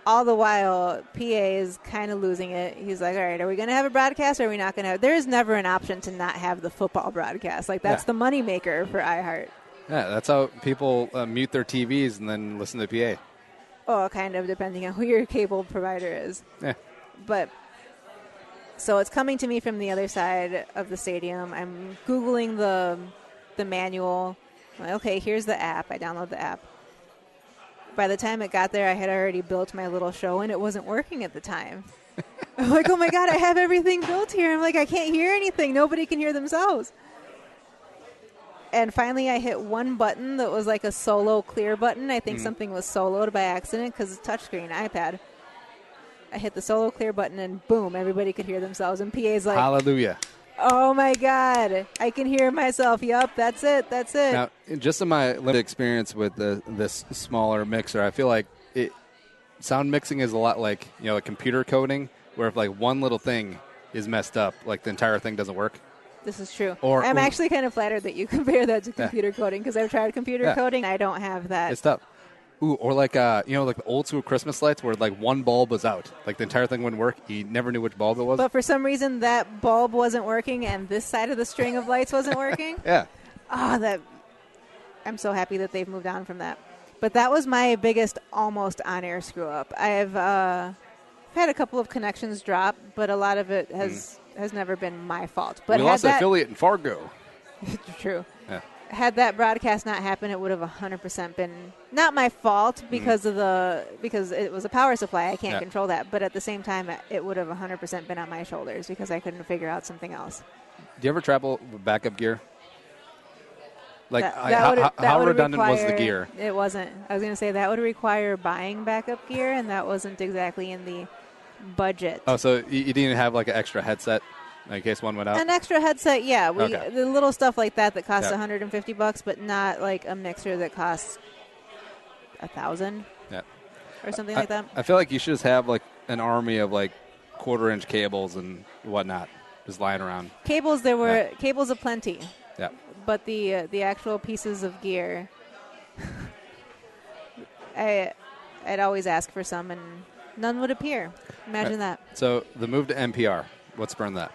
C: All the while, PA is kind of losing it. He's like, all right, are we going to have a broadcast or are we not going to have? There is never an option to not have the football broadcast. Like, that's the moneymaker for iHeart.
B: Yeah, that's how people mute their TVs and then listen to the PA.
C: Oh, kind of, depending on who your cable provider is.
B: Yeah.
C: But, so it's coming to me from the other side of the stadium. I'm Googling the manual. I'm like, okay, here's the app. I download the app. By the time it got there, I had already built my little show, and it wasn't working at the time. I'm like, oh, my God, I have everything built here. I'm like, I can't hear anything. Nobody can hear themselves. And finally, I hit one button that was like a solo clear button. I think something was soloed by accident because it's touchscreen iPad. I hit the solo clear button, and boom, everybody could hear themselves. And PA's like,
B: hallelujah.
C: Oh, my God. I can hear myself. Yup, that's it. That's it.
B: Now, just in my limited experience with this smaller mixer, I feel like sound mixing is a lot like, like computer coding, where if like one little thing is messed up, like the entire thing doesn't work.
C: This is true. I'm actually kind of flattered that you compare that to computer coding because I've tried computer coding. I don't have that.
B: It's tough. Ooh, or like like the old school Christmas lights where like one bulb was out, like the entire thing wouldn't work. You never knew which bulb it was.
C: But for some reason, that bulb wasn't working, and this side of the string of lights wasn't working.
B: Yeah.
C: I'm so happy that they've moved on from that. But that was my biggest almost on-air screw-up. I've had a couple of connections drop, but a lot of it has never been my fault. But
B: we lost an affiliate in Fargo.
C: True.
B: Yeah.
C: Had that broadcast not happened, it would have 100% been not my fault because because it was a power supply. I can't control that. But at the same time, it would have 100% been on my shoulders because I couldn't figure out something else.
B: Do you ever travel with backup gear? Like, how redundant was the gear?
C: It wasn't. I was going to say that would require buying backup gear, and that wasn't exactly in the budget.
B: Oh, so you didn't have like an extra headset in case one went out?
C: An extra headset, yeah. The little stuff like that costs $150, but not like a mixer that costs $1,000 or something like that.
B: I feel like you should just have like an army of like quarter-inch cables and whatnot just lying around.
C: Cables, there were cables aplenty.
B: Yeah.
C: But the actual pieces of gear, I'd always ask for some, and none would appear. Imagine that.
B: So the move to MPR, what spurred that?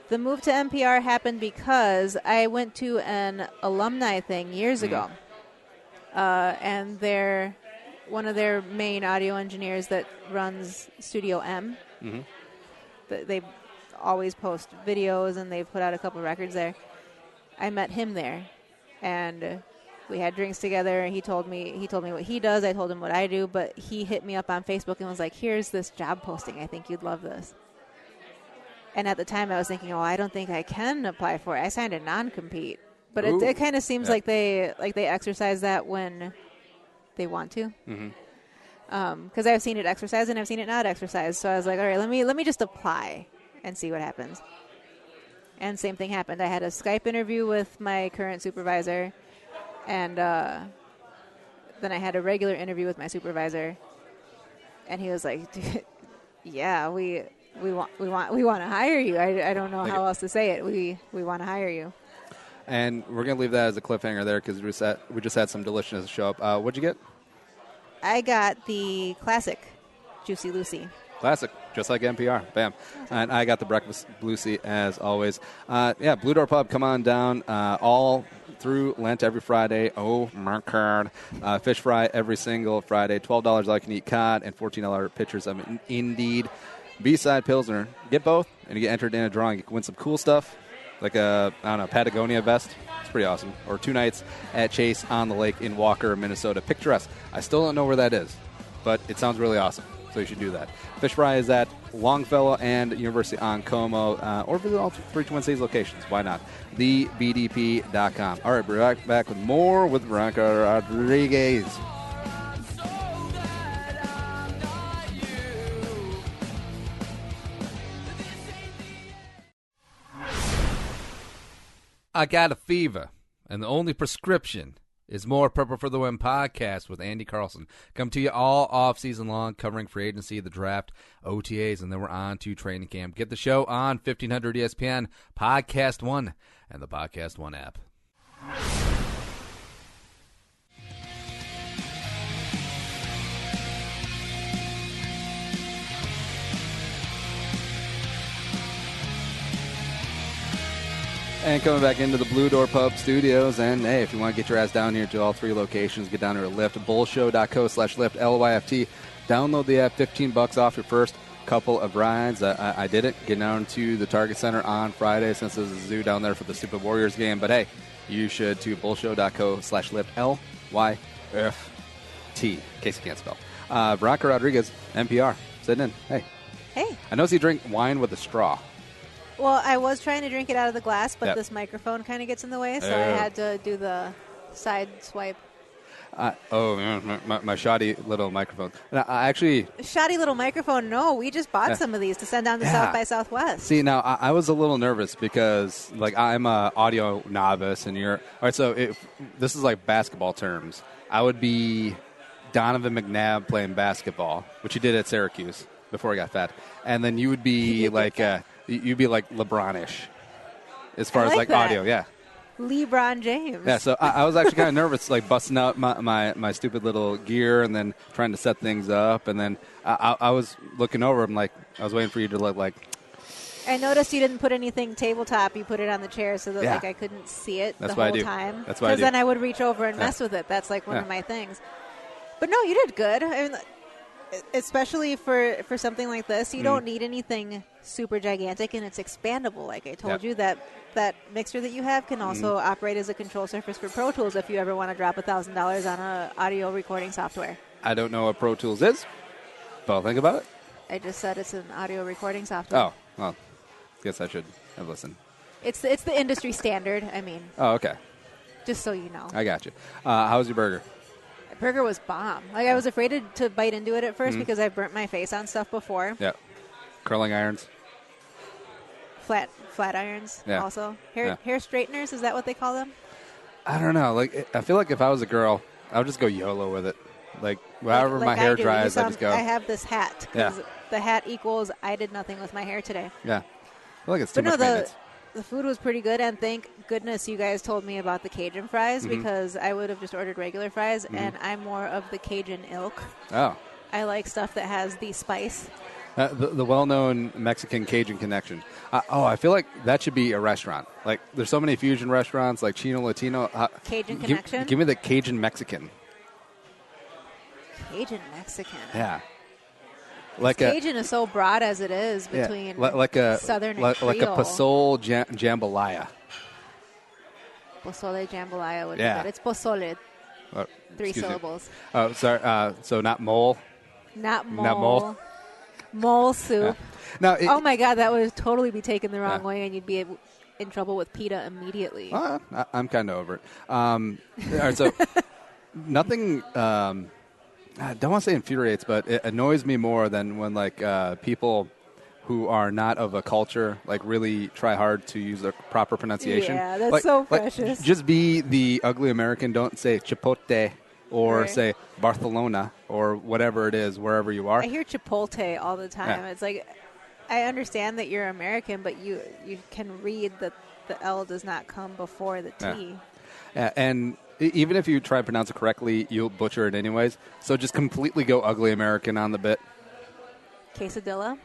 C: The move to MPR happened because I went to an alumni thing years ago, and one of their main audio engineers that runs Studio M, they always post videos, and they've put out a couple records there. I met him there, and we had drinks together, and he told me what he does. I told him what I do, but he hit me up on Facebook and was like, here's this job posting. I think you'd love this. And at the time, I was thinking, I don't think I can apply for it. I signed a non-compete But it kind of seems like they exercise that when they want to. Because I've seen it exercise and I've seen it not exercise. So I was like, all right, let me just apply and see what happens. And same thing happened. I had a Skype interview with my current supervisor, and then I had a regular interview with my supervisor, and he was like, "Yeah, we want to hire you. I don't know how else to say it. We want to hire you."
B: And we're gonna leave that as a cliffhanger there because we just had some deliciousness show up. What'd you get?
C: I got the classic Juicy Lucy.
B: Classic, just like NPR. Bam. And I got the Breakfast Lucy as always. Blue Door Pub, come on down all through Lent every Friday. Oh, my God. Fish fry every single Friday. $12 all you can eat cod and $14 pitchers of Indeed. B-side Pilsner. Get both and you get entered in a drawing. You can win some cool stuff like a, Patagonia vest. It's pretty awesome. Or 2 nights at Chase on the Lake in Walker, Minnesota. Picturesque. I still don't know where that is, but it sounds really awesome. So you should do that. Fish fry is at Longfellow and University on Como, or visit all 3 Twin Cities locations. Why not? TheBDP.com. All right, we're back with more with Veronica Rodriguez.
A: I got a fever, and the only prescription is more Purple for the Win podcast with Andy Carlson. Come to you all off season long, covering free agency, the draft, OTAs, and then we're on to training camp. Get the show on 1500 ESPN, Podcast One, and the Podcast One app.
B: And coming back into the Blue Door Pub studios. And, hey, if you want to get your ass down here to all 3 locations, get down here to Lyft, bullshow.co/Lyft, LYFT. Download the app, $15 off your first couple of rides. I did it, getting down to the Target Center on Friday since there's a zoo down there for the stupid Warriors game. But, hey, you should too, bullshow.co/Lyft, LYFT, in case you can't spell. Veronica Rodriguez, MPR, sitting in. Hey.
C: Hey.
B: I noticed you drink wine with a straw.
C: Well, I was trying to drink it out of the glass, but this microphone kind of gets in the way, so I had to do the side swipe.
B: My shoddy little microphone. I actually...
C: Shoddy little microphone? No, we just bought some of these to send down to South by Southwest.
B: See, now, I was a little nervous because, I'm a audio novice, and you're... All right, so this is like basketball terms. I would be Donovan McNabb playing basketball, which he did at Syracuse before he got fat. And then you would be like... You'd be like LeBron-ish as far as audio, yeah.
C: LeBron James.
B: Yeah, so I was actually kind of nervous, busting out my stupid little gear and then trying to set things up. And then I was looking over. I was waiting for you to look like.
C: I noticed you didn't put anything tabletop. You put it on the chair so that I couldn't see it the whole time.
B: That's why I do.
C: Because then I would reach over and mess with it. That's one of my things. But no, you did good. I mean, especially for something like this, you don't need anything super gigantic, and it's expandable. Like I told you, that mixer that you have can also operate as a control surface for Pro Tools if you ever want to drop $1,000 on a audio recording software.
B: I don't know what Pro Tools is, but I'll think about it.
C: I just said it's an audio recording software.
B: Oh, well, guess I should have listened.
C: It's the industry standard. I mean.
B: Oh, okay.
C: Just so you know.
B: I got you. How's your burger?
C: Burger was bomb. I was afraid to bite into it at first because I've burnt my face on stuff before.
B: Yeah. Curling irons.
C: Flat irons also. Hair straighteners, is that what they call them?
B: I don't know. I feel like if I was a girl, I would just go YOLO with it. Wherever my hair dries, I just go.
C: I have this hat. The hat equals I did nothing with my hair today.
B: Yeah. I feel like it's too much maintenance.
C: The food was pretty good, and thank goodness you guys told me about the Cajun fries because I would have just ordered regular fries, and I'm more of the Cajun ilk.
B: Oh.
C: I like stuff that has the spice.
B: The well-known Mexican Cajun connection. I feel like that should be a restaurant. There's so many fusion restaurants like Chino Latino.
C: Cajun connection?
B: Give me the Cajun Mexican.
C: Cajun Mexican?
B: Yeah.
C: Cajun is so broad as it is between Southern and Creole.
B: Like a pozole jambalaya.
C: Pozole jambalaya would be good. It's pozole. 3 syllables.
B: Oh, sorry. So not mole?
C: Not mole.
B: Not mole?
C: Mole soup.
B: Now,
C: oh, my God. That would totally be taken the wrong way, and you'd be in trouble with PETA immediately.
B: I'm kind of over it. All right, so nothing. I don't want to say infuriates, but it annoys me more than when people who are not of a culture really try hard to use the proper pronunciation.
C: Yeah, that's so precious.
B: Just be the ugly American. Don't say Chipotle or say Barcelona or whatever it is, wherever you are.
C: I hear Chipotle all the time.
B: Yeah.
C: It's like, I understand that you're American, but you can read that the L does not come before the T.
B: Yeah, and even if you try to pronounce it correctly, you'll butcher it anyways. So just completely go ugly American on the bit.
C: Quesadilla?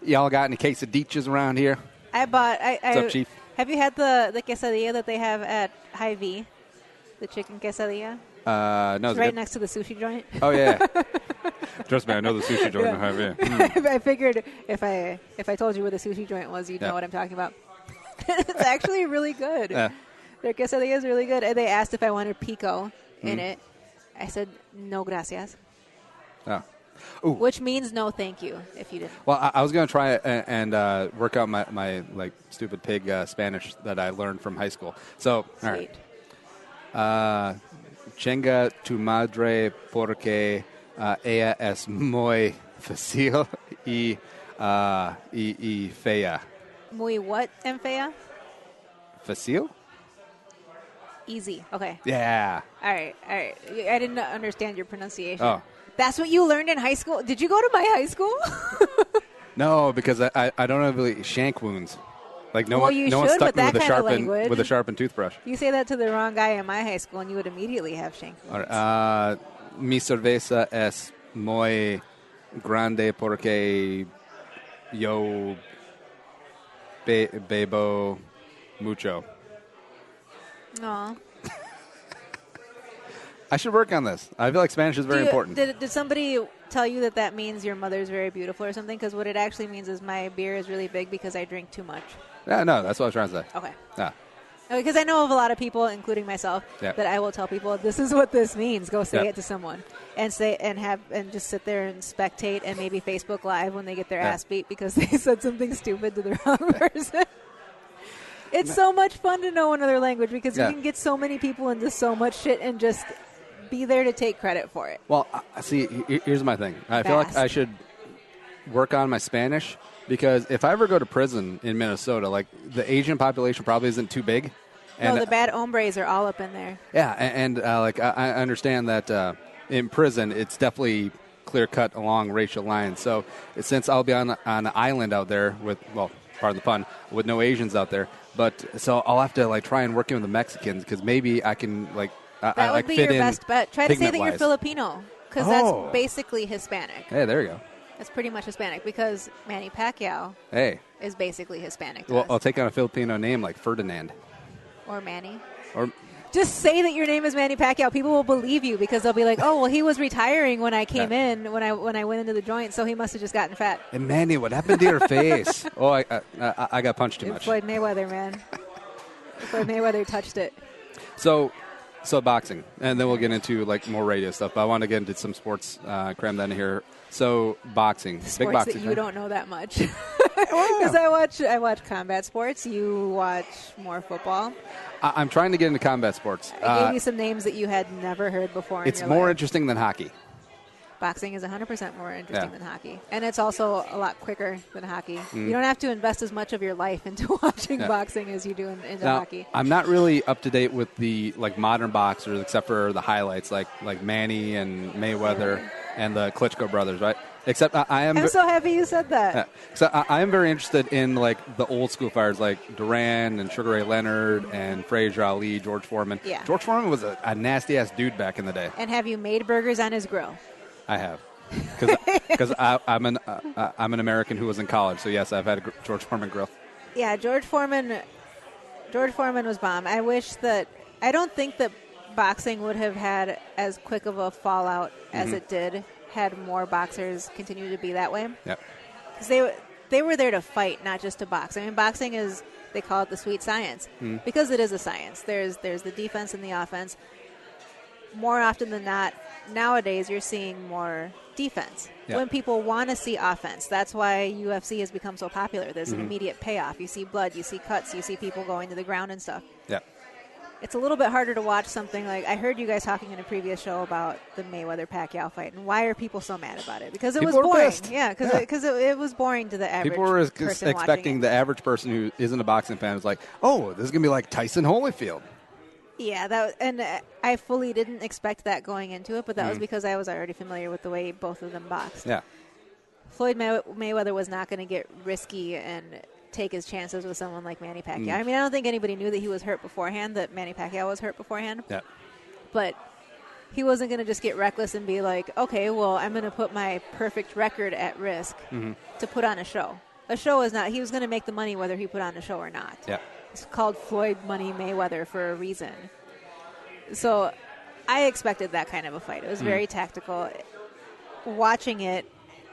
B: Y'all got any quesadillas around here?
C: What's
B: up, Chief?
C: Have you had the quesadilla that they have at Hy-Vee? The chicken quesadilla?
B: No,
C: it's right next to the sushi joint.
B: Oh, yeah. Trust me, I know the sushi joint.
C: Yeah. I figured if I told you where the sushi joint was, you'd know what I'm talking about. It's actually really good.
B: Yeah.
C: Their quesadilla is really good. And they asked if I wanted pico in it. I said, no gracias.
B: Oh. Ooh.
C: Which means no thank you, if you didn't.
B: Well, I was going to try and work out my stupid pig Spanish that I learned from high school. So,
C: Sweet.
B: All right. Chinga tu madre porque ella es muy fácil y fea.
C: Muy what and fea?
B: Fácil?
C: Easy. Okay.
B: Yeah.
C: All right. I didn't understand your pronunciation.
B: Oh.
C: That's what you learned in high school? Did you go to my high school?
B: No, because I don't have really shank wounds. No one stuck me with a sharpened toothbrush.
C: You say that to the wrong guy in my high school, and you would immediately have shank wounds.
B: All right. Mi cerveza es muy grande porque yo bebo mucho.
C: Aw.
B: I should work on this. I feel like Spanish is very important.
C: Did somebody tell you that means your mother's very beautiful or something? Because what it actually means is my beer is really big because I drink too much.
B: Yeah, no, that's what I was trying to say.
C: Okay.
B: Yeah.
C: Because I know of a lot of people, including myself, that I will tell people, this is what this means. Go say it to someone. And just sit there and spectate and maybe Facebook Live when they get their ass beat because they said something stupid to the wrong person. It's so much fun to know another language because you can get so many people into so much shit and just be there to take credit for it.
B: Well, see, here's my thing. I feel like I should work on my Spanish because if I ever go to prison in Minnesota, the Asian population probably isn't too big.
C: And no, the bad hombres are all up in there.
B: Yeah, and I understand that in prison it's definitely clear-cut along racial lines. So since I'll be on an island out there with, well, pardon the pun, with no Asians out there, so I'll have to try and work in with the Mexicans because maybe I can
C: that would be your best bet. Try to say that you're Filipino because that's basically Hispanic.
B: Hey, there you go.
C: That's pretty much Hispanic because Manny Pacquiao is basically Hispanic.
B: Well, I'll take on a Filipino name like Ferdinand.
C: Or Manny.
B: Or
C: just say that your name is Manny Pacquiao. People will believe you because they'll be like, "Oh, well, he was retiring when I came in when I went into the joint, so he must have just gotten fat."
B: And Manny, what happened to your face? Oh, I got punched too much.
C: Floyd Mayweather, man. Floyd Mayweather touched it.
B: So boxing, and then we'll get into more radio stuff. But I want to get into some sports, cram that in here. So boxing,
C: sports
B: big boxing.
C: That you don't know that much because I watch combat sports. You watch more football.
B: I'm trying to get into combat sports.
C: I gave you some names that you had never heard before.
B: It's more interesting than hockey.
C: Boxing is 100% more interesting than hockey. And it's also a lot quicker than hockey. You don't have to invest as much of your life into watching boxing as you do into hockey.
B: I'm not really up to date with the modern boxers except for the highlights like Manny and Mayweather and the Klitschko brothers, right? Except I'm
C: so happy you said that.
B: Yeah. So I am very interested in the old school fighters like Duran and Sugar Ray Leonard and Frazier Ali, George Foreman.
C: Yeah.
B: George Foreman was a nasty ass dude back in the day.
C: And have you made burgers on his grill?
B: I have, because I'm an American who was in college. So yes, I've had a George Foreman grill.
C: Yeah, George Foreman was bomb. I don't think that boxing would have had as quick of a fallout as it did had more boxers continue to be that way.
B: Yep.
C: Because they were there to fight, not just to box. I mean, boxing is, they call it the sweet science because it is a science. There's the defense and the offense. more often than not, nowadays you're seeing more defense.
B: Yeah.
C: When people want to see offense, that's why UFC has become so popular. There's an immediate payoff. You see blood, you see cuts, you see people going to the ground and stuff.
B: Yeah.
C: It's a little bit harder to watch something like, I heard you guys talking in a previous show about the Mayweather-Pacquiao fight, and why are people so mad about it? Because it was boring.
B: Pissed.
C: Yeah, because it was boring to the average
B: People were
C: person
B: expecting the average person who isn't a boxing fan was like, oh, this is going to be like Tyson Holyfield.
C: Yeah, and I fully didn't expect that going into it, but that was because I was already familiar with the way both of them boxed.
B: Yeah.
C: Floyd Mayweather was not going to get risky and take his chances with someone like Manny Pacquiao. I mean, I don't think anybody knew that he was hurt beforehand, that Manny Pacquiao was hurt beforehand.
B: Yeah.
C: But he wasn't going to just get reckless and be like, okay, well, I'm going to put my perfect record at risk to put on a show. A show is not, he was going to make the money whether he put on a show or not.
B: Yeah.
C: It's called Floyd Money Mayweather for a reason. So I expected that kind of a fight. It was very tactical. Watching it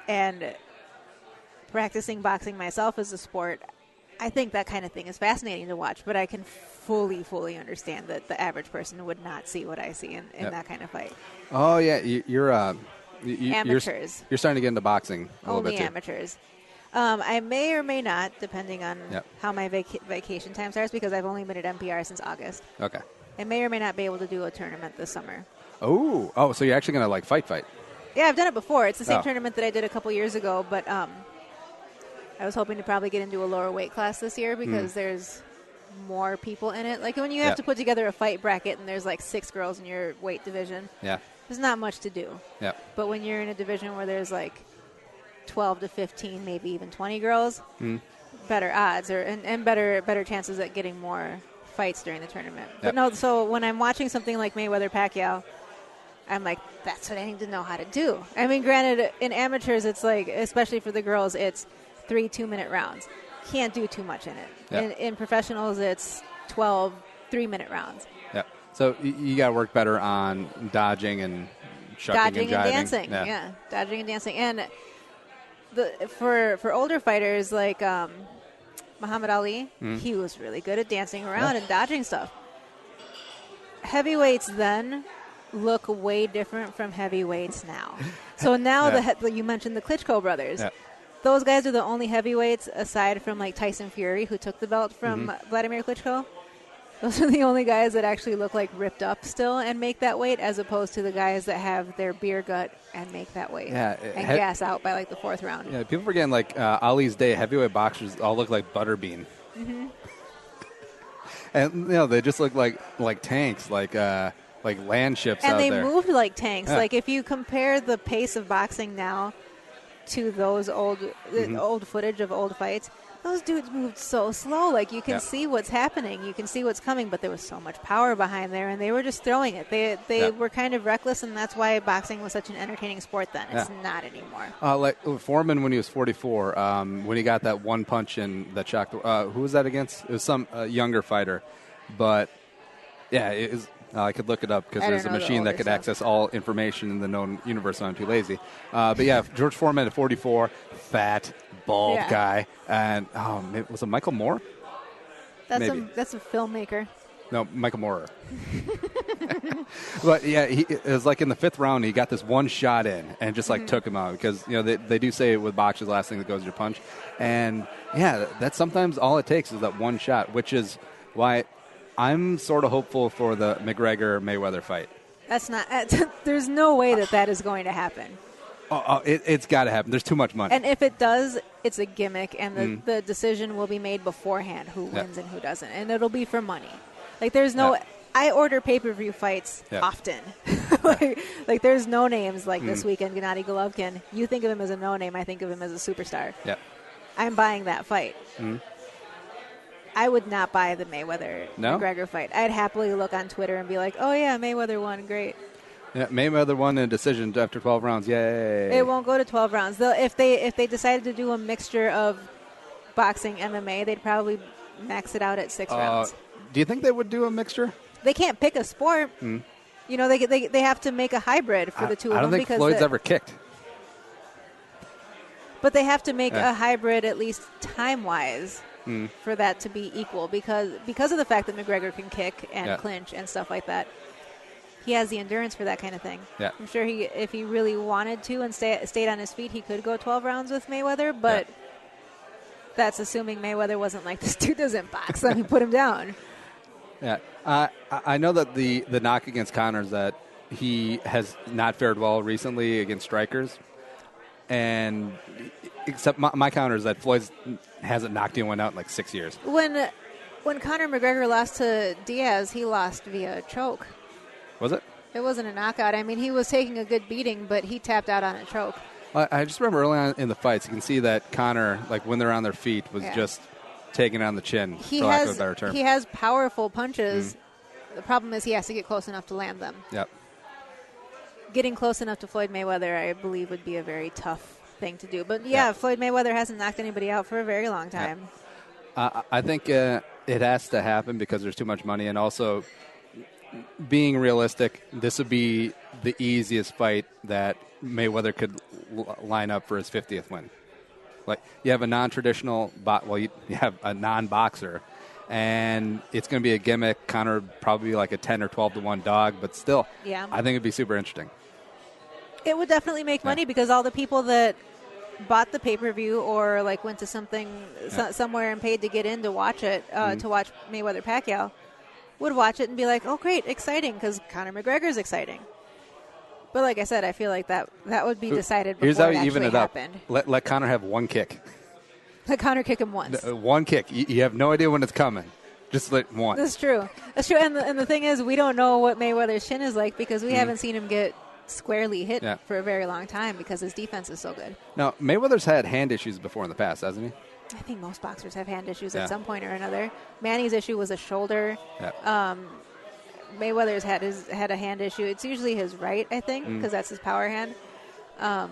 C: and practicing boxing myself as a sport, I think that kind of thing is fascinating to watch, but I can fully understand that the average person would not see what I see in that kind of fight.
B: Oh, yeah. You're
C: amateurs.
B: You're starting to get into boxing a little bit, too.
C: Only amateurs. I may or may not, depending on how my vacation time starts, because I've only been at MPR since August.
B: Okay.
C: I may or may not be able to do a tournament this summer.
B: Oh, so you're actually going to, like, fight?
C: Yeah, I've done it before. It's the same tournament that I did a couple years ago, but I was hoping to probably get into a lower weight class this year because there's more people in it. Like when you have to put together a fight bracket and there's like 6 girls in your weight division, there's not much to do.
B: Yeah.
C: But when you're in a division where there's like 12 to 15, maybe even 20 girls, better odds and better chances at getting more fights during the tournament. But no, so when I'm watching something like Mayweather-Pacquiao, I'm like, that's what I need to know how to do. I mean, granted, in amateurs, it's like, especially for the girls, it's 3 2-minute rounds. Can't do too much in it.
B: Yeah.
C: In professionals, it's 12 3-minute rounds.
B: Yeah. So you got to work better on dodging and shucking
C: Dodging
B: and jiving.
C: dancing. Yeah, dodging and dancing. And for older fighters like Muhammad Ali, he was really good at dancing around and dodging stuff. Heavyweights then look way different from heavyweights now. So now you mentioned the Klitschko brothers. Yeah. Those guys are the only heavyweights aside from like Tyson Fury, who took the belt from Vladimir Klitschko. Those are the only guys that actually look like ripped up still and make that weight, as opposed to the guys that have their beer gut and make that weight and gas out by like the 4th round.
B: Yeah, people forgetting like Ali's day, heavyweight boxers all look like Butterbean. And they just look like tanks, like land ships
C: and
B: out there.
C: And they moved like tanks. Like if you compare the pace of boxing now to those old footage of old fights, those dudes moved so slow. Like you can see what's happening, you can see what's coming, but there was so much power behind there, and they were just throwing it. They were kind of reckless, and that's why boxing was such an entertaining sport then. It's not anymore.
B: Like Foreman when he was 44, when he got that one punch in that shocked. Who was that against? It was some younger fighter, but it was. I could look it up because there's a machine that could access all information in the known universe, and I'm too lazy. But George Foreman at 44, fat, bald guy. And, was it Michael Moore?
C: That's a filmmaker.
B: No, Michael Moore. But, it was like in the 5th round, he got this one shot in and just, took him out. Because, they do say with boxers, the last thing that goes is your punch. And, that's sometimes all it takes is that one shot, which is why I'm sort of hopeful for the McGregor-Mayweather fight.
C: That's not. There's no way that is going to happen.
B: It's got to happen. There's too much money.
C: And if it does, it's a gimmick, and the decision will be made beforehand who wins and who doesn't, and it'll be for money. Like there's no. I order pay-per-view fights often. like there's no names like this weekend. Gennady Golovkin. You think of him as a no name. I think of him as a superstar. Yeah. I'm buying that fight. I would not buy the Mayweather-McGregor fight. I'd happily look on Twitter and be like, oh, yeah, Mayweather won. Great.
B: Yeah, Mayweather won in a decision after 12 rounds. Yay.
C: It won't go to 12 rounds. If they decided to do a mixture of boxing, MMA, they'd probably max it out at 6 rounds.
B: Do you think they would do a mixture?
C: They can't pick a sport. They have to make a hybrid for the two of them.
B: I don't think Floyd's ever kicked.
C: But they have to make a hybrid at least time-wise. For that to be equal, because of the fact that McGregor can kick and clinch and stuff like that. he has the endurance for that kind of thing.
B: Yeah.
C: I'm sure if he really wanted to and stayed on his feet, he could go 12 rounds with Mayweather, but that's assuming Mayweather wasn't like, this dude doesn't box, let me put him down.
B: Yeah. I know that the knock against Conor is that he has not fared well recently against strikers. And except my counter is that Floyd hasn't knocked anyone out in like 6 years.
C: When Conor McGregor lost to Diaz, he lost via choke.
B: Was it?
C: It wasn't a knockout. I mean, he was taking a good beating, but he tapped out on a choke.
B: I just remember early on in the fights, you can see that Conor, like when they're on their feet, was just taking it on the chin, for lack of a better term.
C: He has powerful punches. The problem is he has to get close enough to land them.
B: Yep.
C: Getting close enough to Floyd Mayweather, I believe, would be a very tough thing to do. But, Floyd Mayweather hasn't knocked anybody out for a very long time.
B: I think it has to happen because there's too much money, and also being realistic, this would be the easiest fight that Mayweather could line up for his 50th win. Like, you have a non-traditional, you have a non-boxer, and it's going to be a gimmick. Conor probably like a 10 or 12 to 1 dog, but still, I think it'd be super interesting.
C: It would definitely make money because all the people that bought the pay-per-view or like went to somewhere and paid to get in to watch it, to watch Mayweather-Pacquiao, would watch it and be like, oh, great, exciting, because Conor McGregor's exciting. But like I said, I feel like that would be decided before it actually happened.
B: Let Conor have one kick.
C: Let Conor kick him once.
B: One kick. You have no idea when it's coming. Just let one.
C: That's true. That's true. And the thing is, we don't know what Mayweather's chin is like because we haven't seen him get squarely hit for a very long time because his defense is so good.
B: Now, Mayweather's had hand issues before in the past, hasn't he?
C: I think most boxers have hand issues at some point or another. Manny's issue was a shoulder.
B: Yeah.
C: Mayweather's had a hand issue. It's usually his right, I think, because that's his power hand. A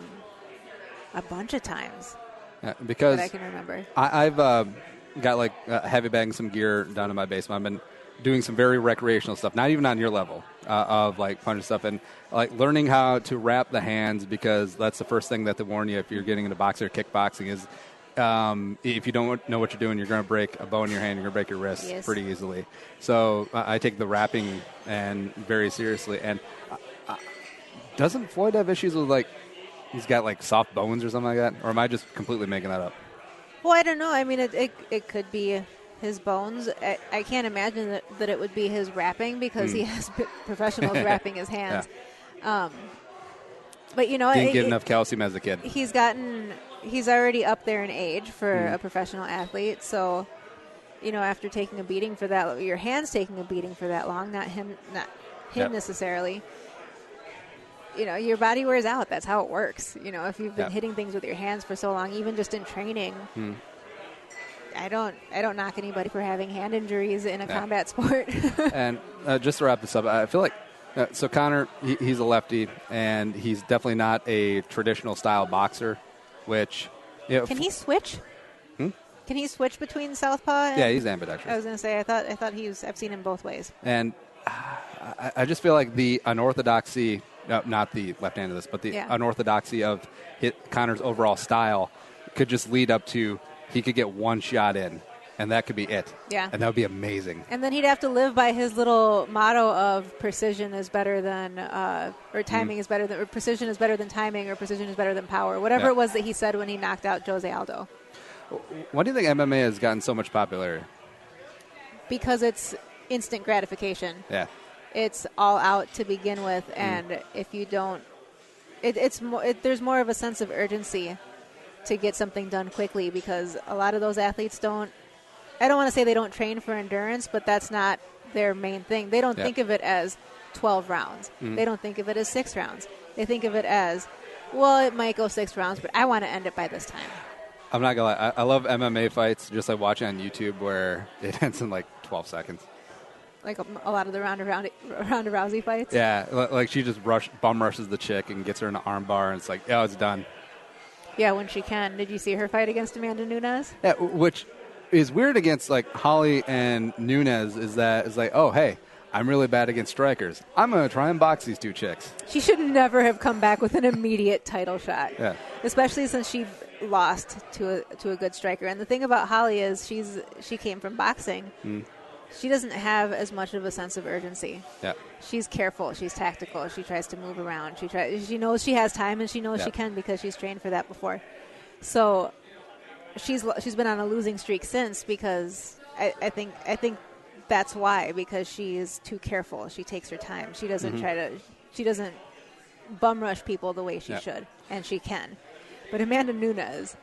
C: bunch of times.
B: Yeah, because
C: that I can remember.
B: I've got like heavy bagging some gear down in my basement. I've been doing some very recreational stuff, not even on your level of like punching stuff, and like learning how to wrap the hands because that's the first thing that they warn you if you're getting into boxing or kickboxing is if you don't know what you're doing, you're going to break a bone in your hand, you're going to break your wrist pretty easily. So I take the wrapping and very seriously. And doesn't Floyd have issues with like he's got like soft bones or something like that? Or am I just completely making that up?
C: Well, I don't know. I mean, it could be his bones. I can't imagine that it would be his wrapping because he has professionals wrapping his hands.
B: Yeah.
C: But, you know,
B: didn't get enough calcium as a kid.
C: He's already up there in age for a professional athlete. So, you know, after taking a beating for that, your hand's taking a beating for that long, not him necessarily. You know, your body wears out. That's how it works. You know, if you've been hitting things with your hands for so long, even just in training, I don't knock anybody for having hand injuries in a combat sport.
B: And just to wrap this up, I feel like so Conor, he's a lefty, and he's definitely not a traditional style boxer. Which, you know,
C: can he switch? Can he switch between southpaw?
B: Yeah, he's ambidextrous.
C: I was going to say, I thought I've seen him both ways.
B: And I just feel like the unorthodoxy, not the left hand of this, but the unorthodoxy of Conor's overall style could just lead up to he could get one shot in, and that could be it.
C: Yeah.
B: And that would be amazing.
C: And then he'd have to live by his little motto of precision is better than, or timing is better than, or precision is better than timing, or precision is better than power. Whatever it was that he said when he knocked out Jose Aldo.
B: Why do you think MMA has gotten so much popularity?
C: Because it's instant gratification.
B: Yeah.
C: It's all out to begin with, and if you don't, there's more of a sense of urgency to get something done quickly because a lot of those athletes don't. I don't want to say they don't train for endurance, but that's not their main thing. They don't think of it as 12 rounds. They don't think of it as 6 rounds. They think of it as, well, it might go 6 rounds, but I want to end it by this time.
B: I'm not going to lie. I love MMA fights, just like watching on YouTube where it ends in like 12 seconds. Like
C: a lot of the Ronda Rousey fights?
B: Yeah, like she just bum rushes the chick and gets her in an arm bar, and it's like, oh, it's done.
C: Yeah, when she can. Did you see her fight against Amanda Nunes?
B: Yeah, which is weird against like Holly and Nunes is like, oh, hey, I'm really bad against strikers. I'm going to try and box these two chicks.
C: She should never have come back with an immediate title shot.
B: Yeah.
C: Especially since she lost to a good striker. And the thing about Holly is she came from boxing. she doesn't have as much of a sense of urgency.
B: Yeah.
C: She's careful. She's tactical. She tries to move around. She knows she has time, and she knows
B: Yeah.
C: she can because she's trained for that before. So she's been on a losing streak since because I think that's why, because she is too careful. She takes her time. She doesn't she doesn't bum rush people the way she should, and she can. But Amanda Nunes,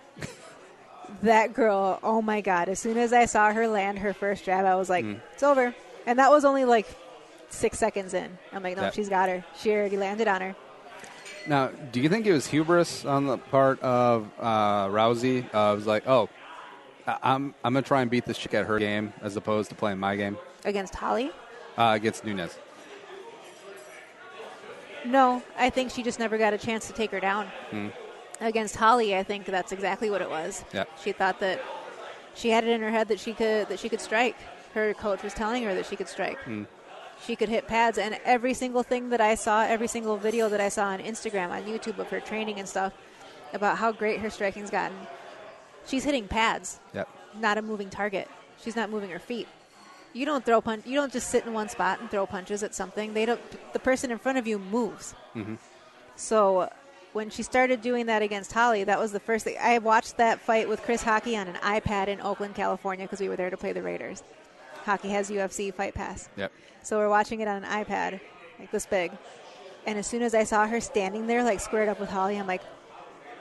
C: that girl, oh my God, as soon as I saw her land her first jab, I was like, it's over. And that was only like 6 seconds in. I'm like, no, she's got her. She already landed on her.
B: Now, do you think it was hubris on the part of Rousey? It was like, oh, I'm going to try and beat this chick at her game as opposed to playing my game.
C: Against Holly?
B: Against Nunes.
C: No, I think she just never got a chance to take her down. Against Holly, I think that's exactly what it was.
B: Yeah.
C: She thought that she had it in her head that she could strike. Her coach was telling her that she could strike. She could hit pads, and every single thing that I saw, every single video that I saw on Instagram, on YouTube of her training and stuff about how great her striking's gotten, she's hitting pads, not a moving target. She's not moving her feet. You don't throw punch. You don't just sit in one spot and throw punches at something. The person in front of you moves. So when she started doing that against Holly, that was the first thing. I watched that fight with Chris Hockey on an iPad in Oakland, California, because we were there to play the Raiders. Hockey has UFC Fight Pass. So we're watching it on an iPad, like this big. And as soon as I saw her standing there, like squared up with Holly, I'm like,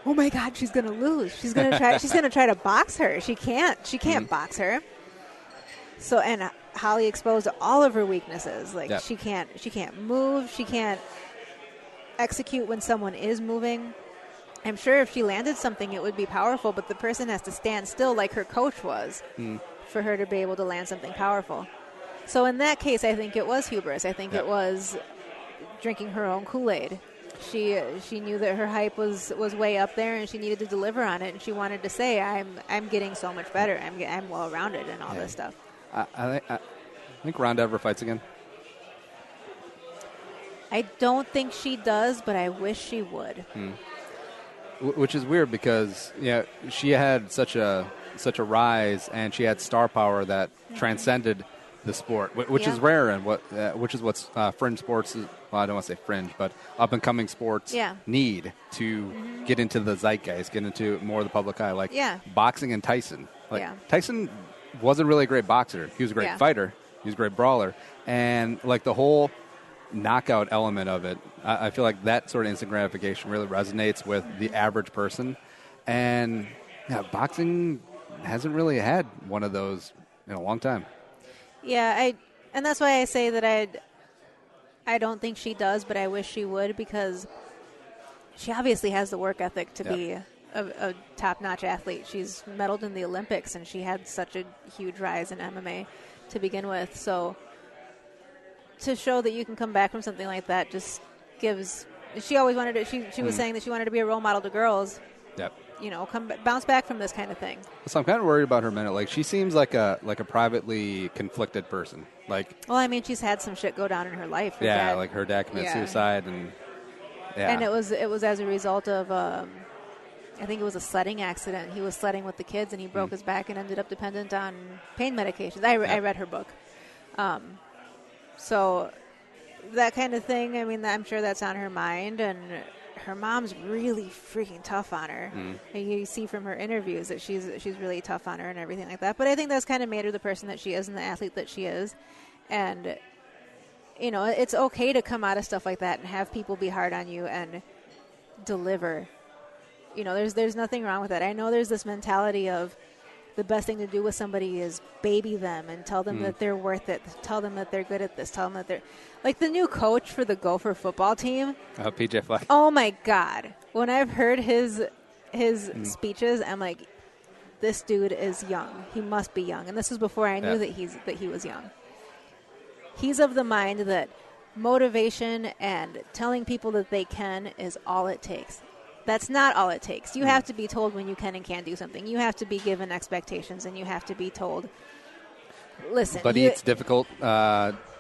C: oh my God, she's gonna lose. She's gonna try. She's gonna try to box her. She can't box her. So, and Holly exposed all of her weaknesses. Like she can't move. She can't execute when someone is moving. I'm sure if she landed something, it would be powerful, but the person has to stand still like her coach was for her to be able to land something powerful. So in that case, I think it was hubris. I think it was drinking her own Kool-Aid. She knew that her hype was way up there, and she needed to deliver on it. And she wanted to say, "I'm getting so much better. I'm well rounded and all this stuff."
B: I think Ronda ever fights again.
C: I don't think she does, but I wish she would.
B: Which is weird because she had such a rise, and she had star power that transcended the sport, which is rare, and which is what's fringe sports. Well, I don't want to say fringe, but up and coming sports need to get into the zeitgeist, get into more of the public eye, like boxing and Tyson. Tyson wasn't really a great boxer. He was a great fighter. He was a great brawler, and like the whole knockout element of it, I feel like that sort of instant gratification really resonates with the average person. And boxing hasn't really had one of those in a long time.
C: Yeah, and that's why I say that I don't think she does, but I wish she would, because she obviously has the work ethic to be a top-notch athlete. She's medaled in the Olympics, and she had such a huge rise in MMA to begin with. So to show that you can come back from something like that just gives. She always wanted to. She was saying that she wanted to be a role model to girls. Bounce back from this kind of thing.
B: So I'm kind of worried about her minute. Like, she seems like a privately conflicted person. Like,
C: well, I mean, she's had some shit go down in her life.
B: Like her dad committed suicide, and
C: and it was as a result of I think it was a sledding accident. He was sledding with the kids, and he broke his back and ended up dependent on pain medications. I read her book. So that kind of thing, I mean, I'm sure that's on her mind, and her mom's really freaking tough on her. And you see from her interviews that she's really tough on her and everything like that. But I think that's kind of made her the person that she is and the athlete that she is. And, it's okay to come out of stuff like that and have people be hard on you and deliver. There's nothing wrong with that. I know there's this mentality of the best thing to do with somebody is baby them and tell them that they're worth it. Tell them that they're good at this. Tell them that they're like the new coach for the Gopher football team.
B: Oh, PJ Fleck.
C: Oh my God! When I've heard his speeches, I'm like, this dude is young. He must be young. And this was before I knew that he was young. He's of the mind that motivation and telling people that they can is all it takes. That's not all it takes. You have to be told when you can and can't do something. You have to be given expectations, and you have to be told, listen.
B: But he eats difficult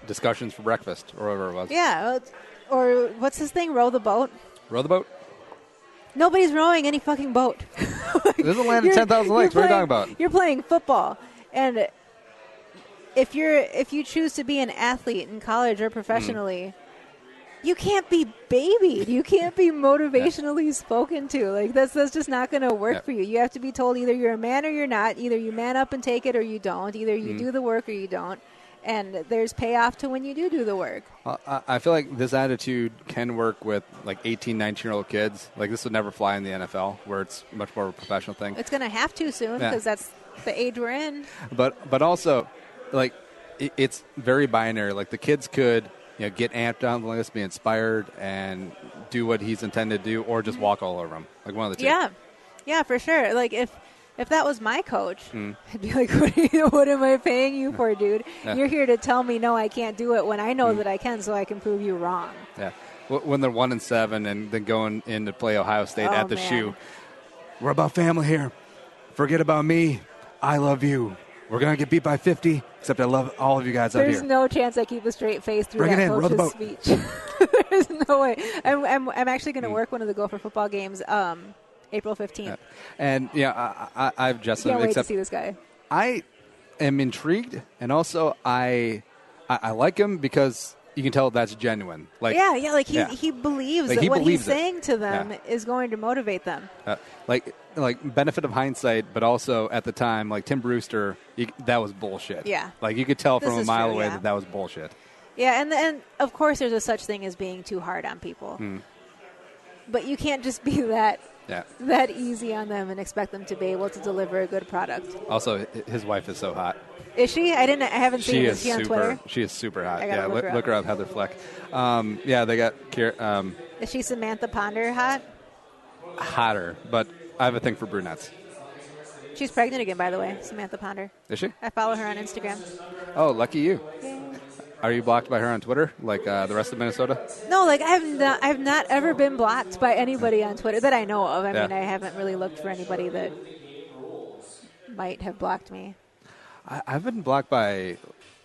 B: discussions for breakfast, or whatever it was.
C: Yeah. Or what's his thing? Row the boat?
B: Row the boat?
C: Nobody's rowing any fucking boat.
B: This is a land of 10,000 lakes. What are you talking about?
C: You're playing football. And if you choose to be an athlete in college or professionally, you can't be babied. You can't be motivationally spoken to. Like that's just not going to work for you. You have to be told either you're a man or you're not. Either you man up and take it or you don't. Either you do the work or you don't. And there's payoff to when you do the work.
B: I feel like this attitude can work with like 18, 19-year-old kids. Like this would never fly in the NFL where it's much more of a professional thing.
C: It's going to have to soon because that's the age we're in.
B: But also, like, it's very binary. Like the kids could get amped on this, be inspired, and do what he's intended to do, or just walk all over him. Like one of the two. Yeah, for sure. Like if that was my coach, I'd be like, what am I paying you for, dude? Yeah. You're here to tell me, no, I can't do it when I know that I can, so I can prove you wrong. Yeah. When they're 1-7 and then going in to play Ohio State at the shoe, we're about family here. Forget about me. I love you. We're going to get beat by 50, except I love all of you guys out here.
C: There's no chance I keep a straight face through that coach's speech. There's no way. I'm actually going to work one of the Gopher football games April 15th.
B: Yeah. And, I've just...
C: Can't wait to see this guy.
B: I am intrigued, and also I like him because you can tell that's genuine. Like,
C: he believes that what he's saying to them is going to motivate them.
B: Like benefit of hindsight, but also at the time, like Tim Brewster, that was bullshit.
C: Yeah.
B: Like you could tell from a mile away that was bullshit.
C: Yeah, and of course there's a such thing as being too hard on people. But you can't just be that easy on them and expect them to be able to deliver a good product.
B: Also, his wife is so hot.
C: Is she? I haven't seen her. Is she on Twitter?
B: She is super hot. Yeah, look her up, Heather Fleck. They got
C: is she Samantha Ponder hot?
B: Hotter, but I have a thing for brunettes.
C: She's pregnant again, by the way, Samantha Ponder.
B: Is she?
C: I follow her on Instagram.
B: Oh, lucky you.
C: Yeah.
B: Are you blocked by her on Twitter, like the rest of Minnesota?
C: No, like I've not ever been blocked by anybody on Twitter that I know of. I mean, I haven't really looked for anybody that might have blocked me.
B: I've been blocked by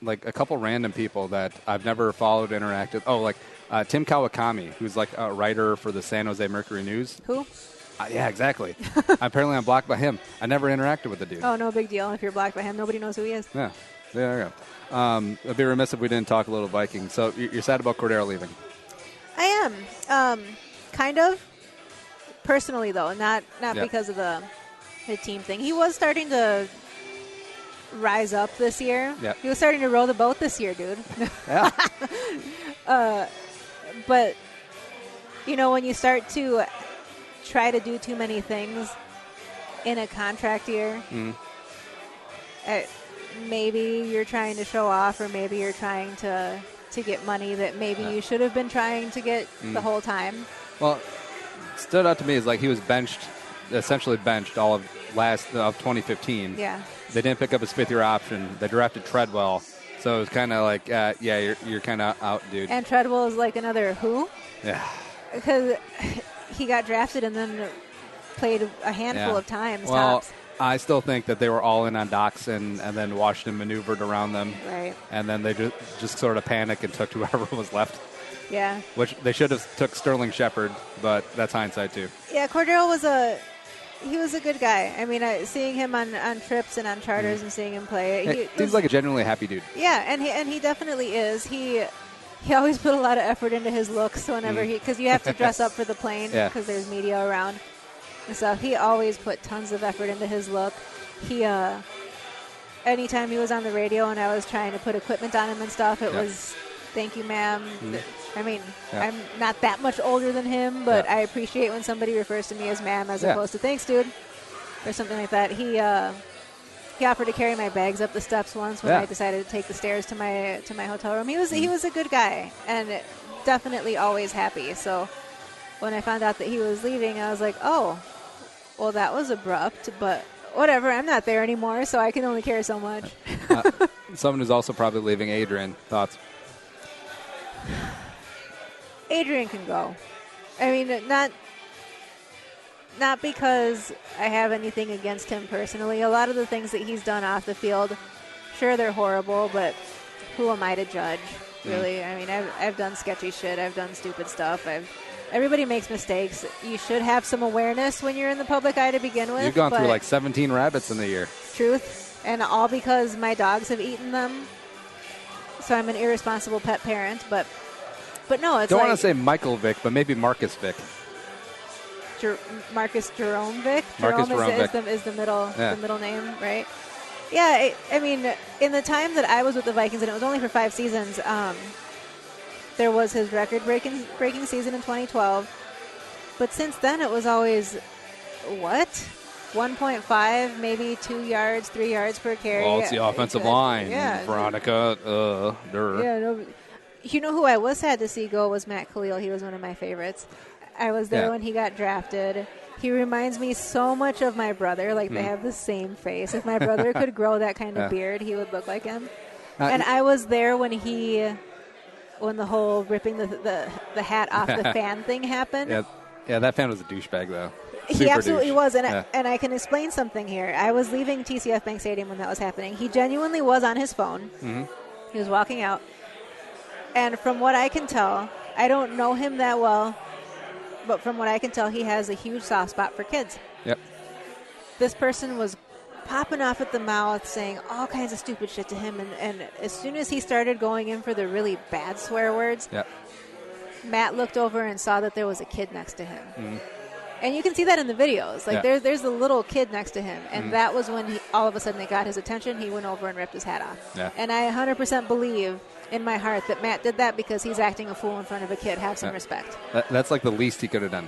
B: like a couple random people that I've never followed, interacted. Oh, like Tim Kawakami, who's like a writer for the San Jose Mercury News.
C: Who?
B: Yeah, exactly. Apparently I'm blocked by him. I never interacted with the dude.
C: Oh, no big deal. If you're blocked by him, nobody knows who he is.
B: Yeah, there you go. I'd be remiss if we didn't talk a little Vikings. So you're sad about Cordarrelle leaving?
C: I am. Kind of. Personally, though, not because of the team thing. He was starting to rise up this year.
B: Yeah.
C: He was starting to row the boat this year, dude.
B: Yeah.
C: But, when you start to try to do too many things in a contract year, maybe you're trying to show off, or maybe you're trying to get money that maybe you should have been trying to get the whole time.
B: Well, stood out to me is like he was essentially benched all of 2015.
C: Yeah.
B: They didn't pick up his fifth-year option. They drafted Treadwell. So it was kind of like, you're kind of out, dude.
C: And Treadwell is like another who?
B: Yeah.
C: Because he got drafted and then played a handful of times.
B: Well,
C: tops.
B: I still think that they were all in on Doxson, and then Washington maneuvered around them.
C: Right.
B: And then they just sort of panicked and took whoever was left.
C: Yeah.
B: Which they should have took Sterling Shepard, but that's hindsight too.
C: Yeah, Cordarrelle was a good guy. I mean, seeing him on trips and on charters and seeing him play,
B: he's like a genuinely happy dude.
C: Yeah, and he definitely is. He always put a lot of effort into his looks whenever because you have to dress up for the plane because there's media around and stuff. He always put tons of effort into his look. He anytime he was on the radio and I was trying to put equipment on him and stuff, it was thank you, ma'am. I mean, I'm not that much older than him, but I appreciate when somebody refers to me as ma'am as opposed to thanks, dude, or something like that. He offered to carry my bags up the steps once when I decided to take the stairs to my hotel room. He was a good guy and definitely always happy. So when I found out that he was leaving, I was like, oh, well, that was abrupt, but whatever. I'm not there anymore, so I can only care so much.
B: Someone who's also probably leaving, Adrian. Thoughts?
C: Adrian can go. I mean, not because I have anything against him personally. A lot of the things that he's done off the field, sure, they're horrible, but who am I to judge, really? I mean, I've done sketchy shit. I've done stupid stuff. Everybody makes mistakes. You should have some awareness when you're in the public eye to begin with.
B: You've gone through like 17 rabbits in the year.
C: Truth. And all because my dogs have eaten them. So I'm an irresponsible pet parent, but no, it's
B: Don't
C: like
B: want to say Michael Vick, but maybe Marcus Vick.
C: Marcus Jerome Vick.
B: Marcus
C: Jerome
B: Jerome Vick.
C: is the middle name, right? Yeah, I mean, in the time that I was with the Vikings, and it was only for 5 seasons, there was his record-breaking season in 2012. But since then, it was always, 1.5, maybe 2 yards, 3 yards per carry.
B: Well, it's the offensive line.
C: Yeah.
B: Veronica.
C: Yeah, no, you know who I was sad to see go was Matt Khalil. He was one of my favorites. I was there when he got drafted. He reminds me so much of my brother. Like, they have the same face. If my brother could grow that kind of beard, he would look like him. And I was there when the whole ripping the hat off the fan thing happened.
B: Yeah, that fan was a douchebag, though.
C: He absolutely was, and I can explain something here. I was leaving TCF Bank Stadium when that was happening. He genuinely was on his phone. Mm-hmm. He was walking out. And from what I can tell, I don't know him that well, but from what I can tell, he has a huge soft spot for kids.
B: Yep.
C: This person was popping off at the mouth, saying all kinds of stupid shit to him, and as soon as he started going in for the really bad swear words, Matt looked over and saw that there was a kid next to him. Mm-hmm. And you can see that in the videos. Like, there's a little kid next to him, and that was when all of a sudden they got his attention. He went over and ripped his hat off. Yeah. And I 100% believe in my heart that Matt did that because he's acting a fool in front of a kid. Have some respect.
B: That's like the least he could have done.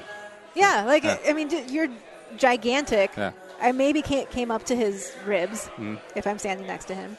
C: Yeah, I mean, you're gigantic. Yeah. I maybe came up to his ribs if I'm standing next to him.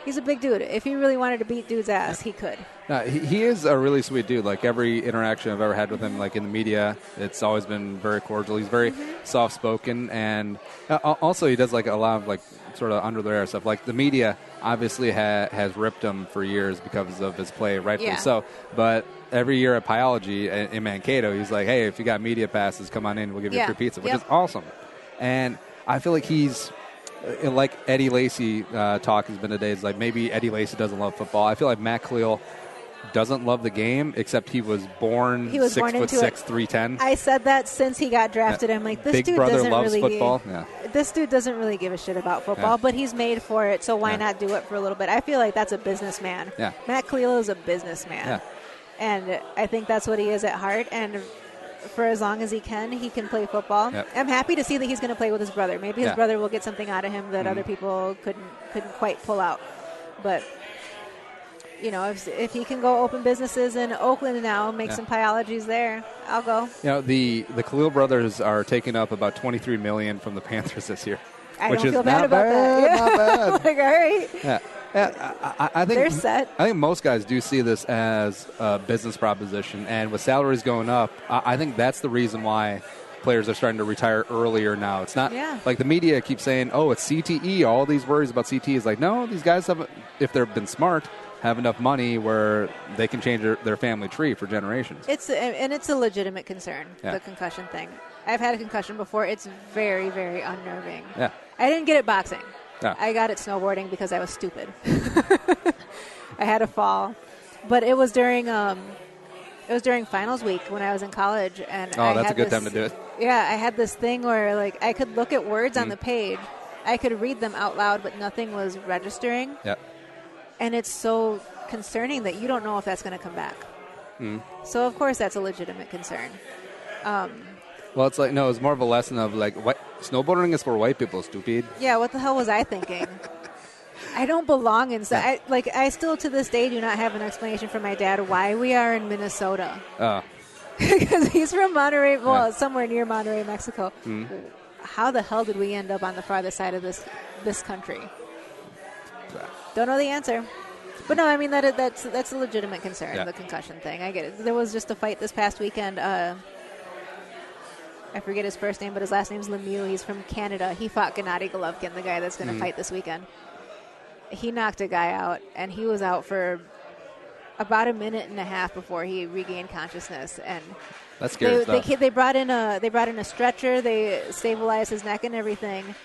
C: He's a big dude. If he really wanted to beat dude's ass, he could.
B: He is a really sweet dude. Like, every interaction I've ever had with him, like in the media, it's always been very cordial. He's very soft-spoken, and also he does like a lot of like sort of under the radar stuff. Like, the media obviously has ripped him for years because of his play, rightfully so. But every year at Pyology in Mankato, he's like, "Hey, if you got media passes, come on in. We'll give you a free pizza," which is awesome. And I feel like he's. Like Eddie Lacy talk has been today, is like maybe Eddie Lacy doesn't love football. I feel like Matt Khalil doesn't love the game, except he was born 6'6", 310.
C: I said that since he got drafted. I'm like, this
B: Big
C: dude
B: brother
C: doesn't
B: loves
C: really
B: football.
C: This dude doesn't really give a shit about football, but he's made for it, so why not do it for a little bit? I feel like that's a businessman.
B: Yeah.
C: Matt Khalil is a businessman, and I think that's what he is at heart. And for as long as he can play football. Yep. I'm happy to see that he's going to play with his brother. Maybe his brother will get something out of him that other people couldn't quite pull out. But you know, if he can go open businesses in Oakland now, make some Pyologies there, I'll go.
B: You know, the Khalil brothers are taking up about $23 million from the Panthers this year,
C: which don't feel bad about that. Yeah.
B: Not bad.
C: Like, all right.
B: Yeah. I think
C: they're set.
B: I think most guys do see this as a business proposition, and with salaries going up, I think that's the reason why players are starting to retire earlier now. It's not like the media keeps saying, "Oh, it's CTE." All these worries about CTE is like, no, these guys have, if they've been smart, have enough money where they can change their family tree for generations.
C: It's a legitimate concern, the concussion thing. I've had a concussion before. It's very, very unnerving. Yeah, I didn't get it boxing. Yeah. I got it snowboarding because I was stupid. I had a fall, but it was during finals week when I was in college, and
B: that's a good time to do it.
C: Yeah, I had this thing where like I could look at words on the page, I could read them out loud, but nothing was registering. Yeah, and it's so concerning that you don't know if that's going to come back. So of course that's a legitimate concern.
B: Well, it's like, no, it's more of a lesson of like, what snowboarding is for white people, stupid.
C: Yeah, what the hell was I thinking? I don't belong in. I still to this day do not have an explanation from my dad why we are in Minnesota. Oh, because he's from Monterrey, somewhere near Monterrey, Mexico. How the hell did we end up on the farthest side of this country? Don't know the answer. But no, I mean that's a legitimate concern. The concussion thing, I get it. There was just a fight this past weekend. I forget his first name, but his last name's Lemieux. He's from Canada. He fought Gennady Golovkin, the guy that's going to fight this weekend. He knocked a guy out, and he was out for about a minute and a half before he regained consciousness. And
B: that's scary stuff.
C: They brought in a stretcher. They stabilized his neck and everything.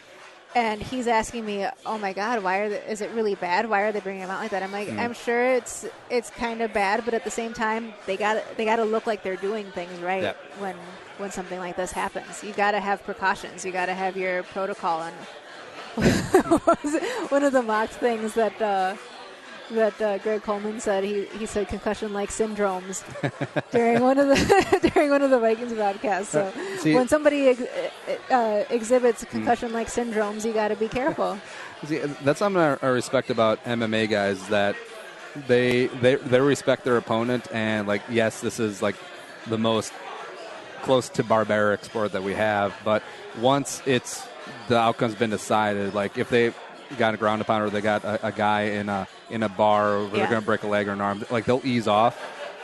C: And he's asking me, "Oh my God, is it really bad? Why are they bringing him out like that?" I'm like, "I'm sure it's kind of bad, but at the same time, they got to look like they're doing things right when something like this happens. You got to have precautions. You got to have your protocol, and was one of the mock things that Greg Coleman said. He said concussion-like syndromes during one of the Vikings broadcasts. So when somebody exhibits concussion-like syndromes, you got to be careful.
B: See, that's something I respect about MMA guys, that they respect their opponent, and like, yes, this is like the most close to barbaric sport that we have, but once the outcome's been decided, like if they got a ground and pound or they got a guy in a bar where they're going to break a leg or an arm, like they'll ease off,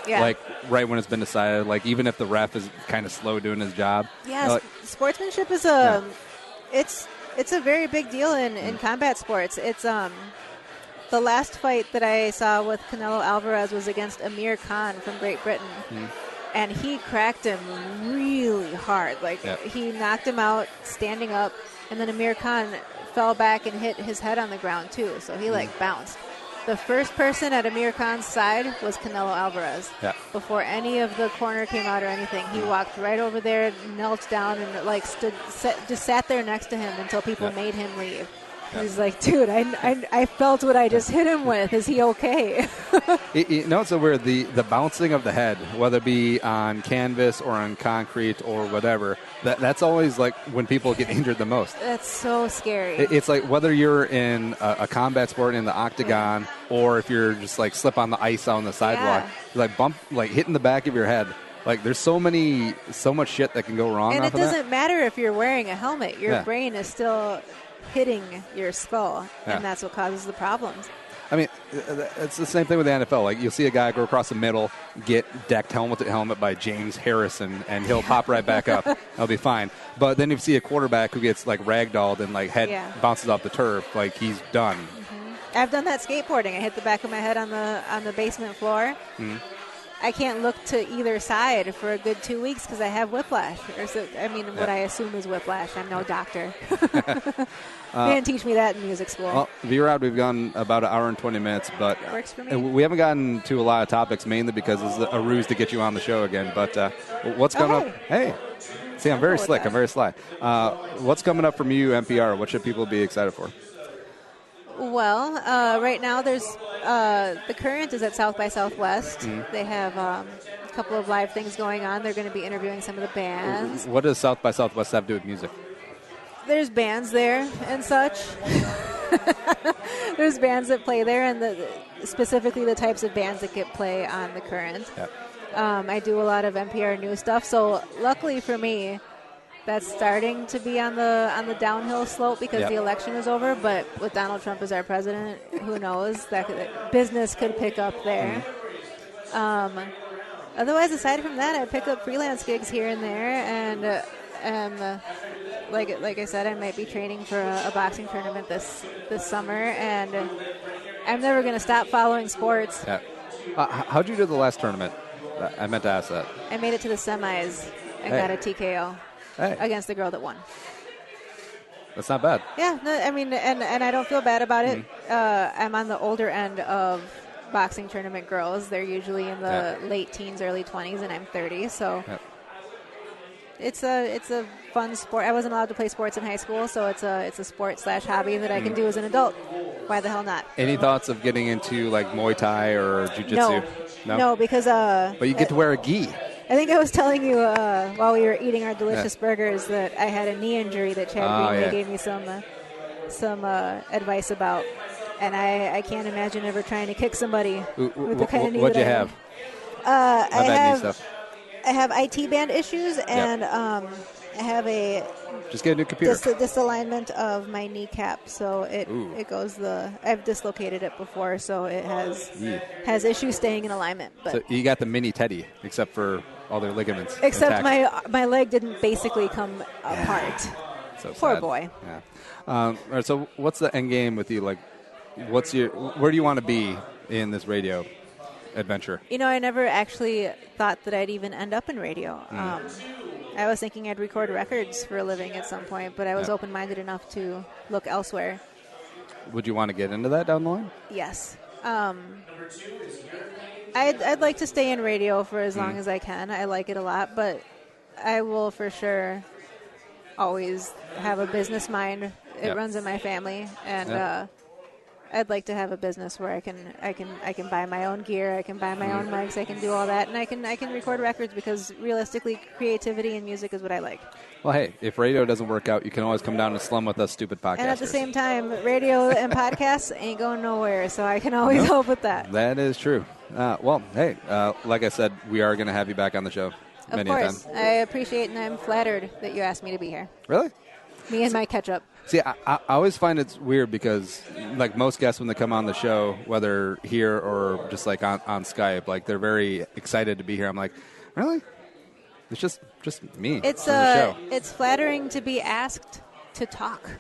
B: like right when it's been decided, like even if the ref is kind of slow doing his job.
C: Yeah,
B: like,
C: sportsmanship is it's a very big deal in combat sports. It's the last fight that I saw with Canelo Alvarez was against Amir Khan from Great Britain. And he cracked him really hard. Like, he knocked him out standing up, and then Amir Khan fell back and hit his head on the ground, too. So he, bounced. The first person at Amir Khan's side was Canelo Alvarez. Before any of the corner came out or anything, he walked right over there, knelt down, and, just sat there next to him until people made him leave. He's like, dude, I felt what I just hit him with. Is he okay?
B: It's so weird. The bouncing of the head, whether it be on canvas or on concrete or whatever, that's always like when people get injured the most.
C: That's so scary.
B: It's like whether you're in a combat sport in the octagon or if you're just like slip on the ice on the sidewalk, like hitting the back of your head. Like, there's so much shit that can go wrong.
C: And
B: off
C: it
B: of
C: doesn't matter if you're wearing a helmet. Your brain is still hitting your skull, and that's what causes the problems.
B: I mean, it's the same thing with the NFL. Like, you'll see a guy go across the middle, get decked helmet to helmet by James Harrison, and he'll pop right back up. He'll be fine. But then you see a quarterback who gets, like, ragdolled and, like, head bounces off the turf. Like, he's done.
C: I've done that skateboarding. I hit the back of my head on the basement floor. I can't look to either side for a good 2 weeks because I have whiplash. What I assume is whiplash. I'm no doctor. They didn't teach me that in music school.
B: Well, V-Rod, we've gone about an hour and 20 minutes, but
C: works for me.
B: We haven't gotten to a lot of topics, mainly because it's a ruse to get you on the show again. But what's coming up? Hey, see, I'm very slick. I'm very sly. What's coming up from you, MPR? What should people be excited for?
C: Well, right now there's the Current is at South by Southwest. They have a couple of live things going on. They're going to be interviewing some of the bands.
B: What does South by Southwest have to do with music?
C: There's bands there and such. There's bands that play there, and specifically the types of bands that get play on the Current. I do a lot of NPR news stuff, so luckily for me, that's starting to be on the downhill slope because the election is over. But with Donald Trump as our president, who knows? That business could pick up there. Otherwise, aside from that, I pick up freelance gigs here and there, and like I said, I might be training for a boxing tournament this summer, and I'm never going to stop following sports.
B: How'd you do the last tournament? I meant to ask that.
C: I made it to the semis and got a TKO. Against the girl that won.
B: That's not bad.
C: Yeah, no, I mean, and I don't feel bad about it. I'm on the older end of boxing tournament girls. They're usually in the late teens, early 20s, and I'm 30. So it's a fun sport. I wasn't allowed to play sports in high school, so it's a sport/hobby that I can do as an adult. Why the hell not?
B: Any thoughts of getting into like Muay Thai or Jiu-Jitsu?
C: No, because
B: but you get to wear a gi.
C: I think I was telling you while we were eating our delicious burgers that I had a knee injury that Chad Greenway gave me some advice about, and I can't imagine ever trying to kick somebody with the kind of knee
B: what'd
C: that
B: you
C: I
B: have?
C: I have IT band issues, and I have a
B: just get a new computer.
C: Disalignment of my kneecap, so it goes I've dislocated it before, so it has issues staying in alignment. But
B: so you got the mini Teddy, except for all their ligaments.
C: Except my leg didn't basically come apart.
B: So
C: poor
B: sad.
C: Boy.
B: Yeah. All right. So what's the end game with you? Like, where do you want to be in this radio adventure?
C: I never actually thought that I'd even end up in radio. I was thinking I'd record records for a living at some point, but I was open-minded enough to look elsewhere.
B: Would you want to get into that down the line?
C: Yes. I'd like to stay in radio for as long as I can. I like it a lot, but I will for sure always have a business mind It runs in my family, and I'd like to have a business where I can buy my own gear, I can buy my own mics, I can do all that, and I can record records because realistically, creativity and music is what I like.
B: Well, hey, if radio doesn't work out, you can always come down to Slum with us, stupid podcasters.
C: And at the same time, radio and podcasts ain't going nowhere, so I can always help with that.
B: That is true. Well, hey, like I said, we are going to have you back on the show many a time.
C: Of course. I appreciate and I'm flattered that you asked me to be here.
B: Really?
C: Me and my ketchup.
B: See, I always find it's weird because, like, most guests when they come on the show, whether here or just, like, on Skype, like, they're very excited to be here. I'm like, really? It's just me.
C: It's
B: show.
C: It's flattering to be asked to talk.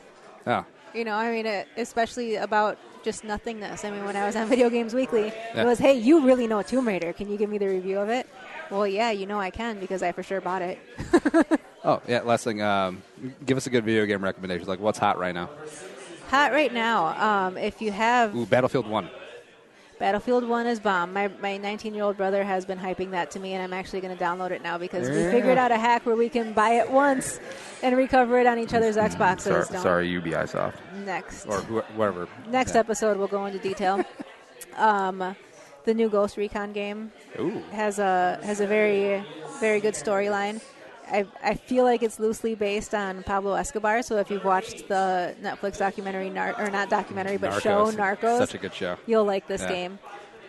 B: Yeah.
C: You know, I mean, especially about just nothingness. I mean, when I was on Video Games Weekly, it was, hey, you really know Tomb Raider. Can you give me the review of it? Well, yeah, you know I can because I for sure bought it.
B: Oh, yeah, last thing, give us a good video game recommendation. Like, what's hot right now?
C: Hot right now, if you have...
B: Ooh, Battlefield 1.
C: Battlefield 1 is bomb. My 19-year-old brother has been hyping that to me, and I'm actually going to download it now because we figured out a hack where we can buy it once and recover it on each other's Xboxes.
B: Sorry, Ubisoft.
C: Next.
B: Or whoever.
C: Next episode, we'll go into detail. The new Ghost Recon game has a very, very good storyline. I feel like it's loosely based on Pablo Escobar. So if you've watched the Netflix documentary, or not documentary, but show Narcos,
B: such a good show.
C: You'll like this game.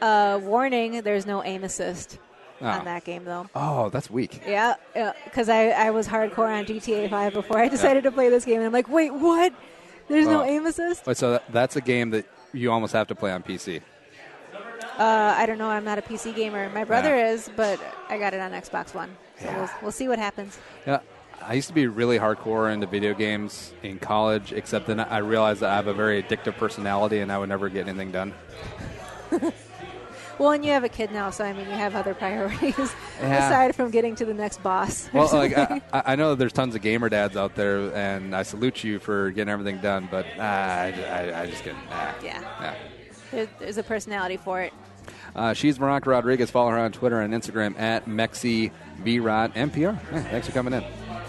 C: Warning: there's no aim assist on that game, though.
B: Oh, that's weak.
C: Yeah, because I was hardcore on GTA 5 before I decided to play this game, and I'm like, wait, what? There's no aim assist?
B: Wait, so that's a game that you almost have to play on PC.
C: I don't know. I'm not a PC gamer. My brother is, but I got it on Xbox One. So we'll see what happens. Yeah,
B: I used to be really hardcore into video games in college, except then I realized that I have a very addictive personality and I would never get anything done.
C: Well, and you have a kid now, so I mean, you have other priorities aside from getting to the next boss.
B: Well, like I know there's tons of gamer dads out there, and I salute you for getting everything done, but I just get
C: There's a personality for it.
B: She's Veronica Rodriguez. Follow her on Twitter and Instagram at MexiVrod MPR. Hey, thanks for coming in.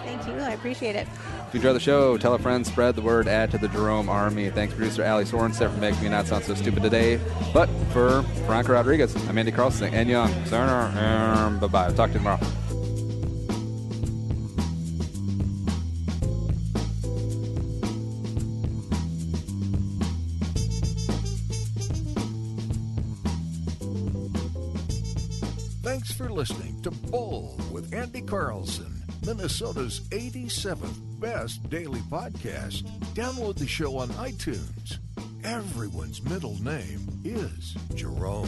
C: Thank you. I appreciate it.
B: If you enjoy the show, tell a friend, spread the word, add to the Jerome Army. Thanks, producer Allie Sorensen, for making me not sound so stupid today. But for Veronica Rodriguez, I'm Andy Carlson and Young. Bye-bye. I'll talk to you tomorrow.
D: Thanks for listening to Bowl with Andy Carlson, Minnesota's 87th best daily podcast. Download the show on iTunes. Everyone's middle name is Jerome.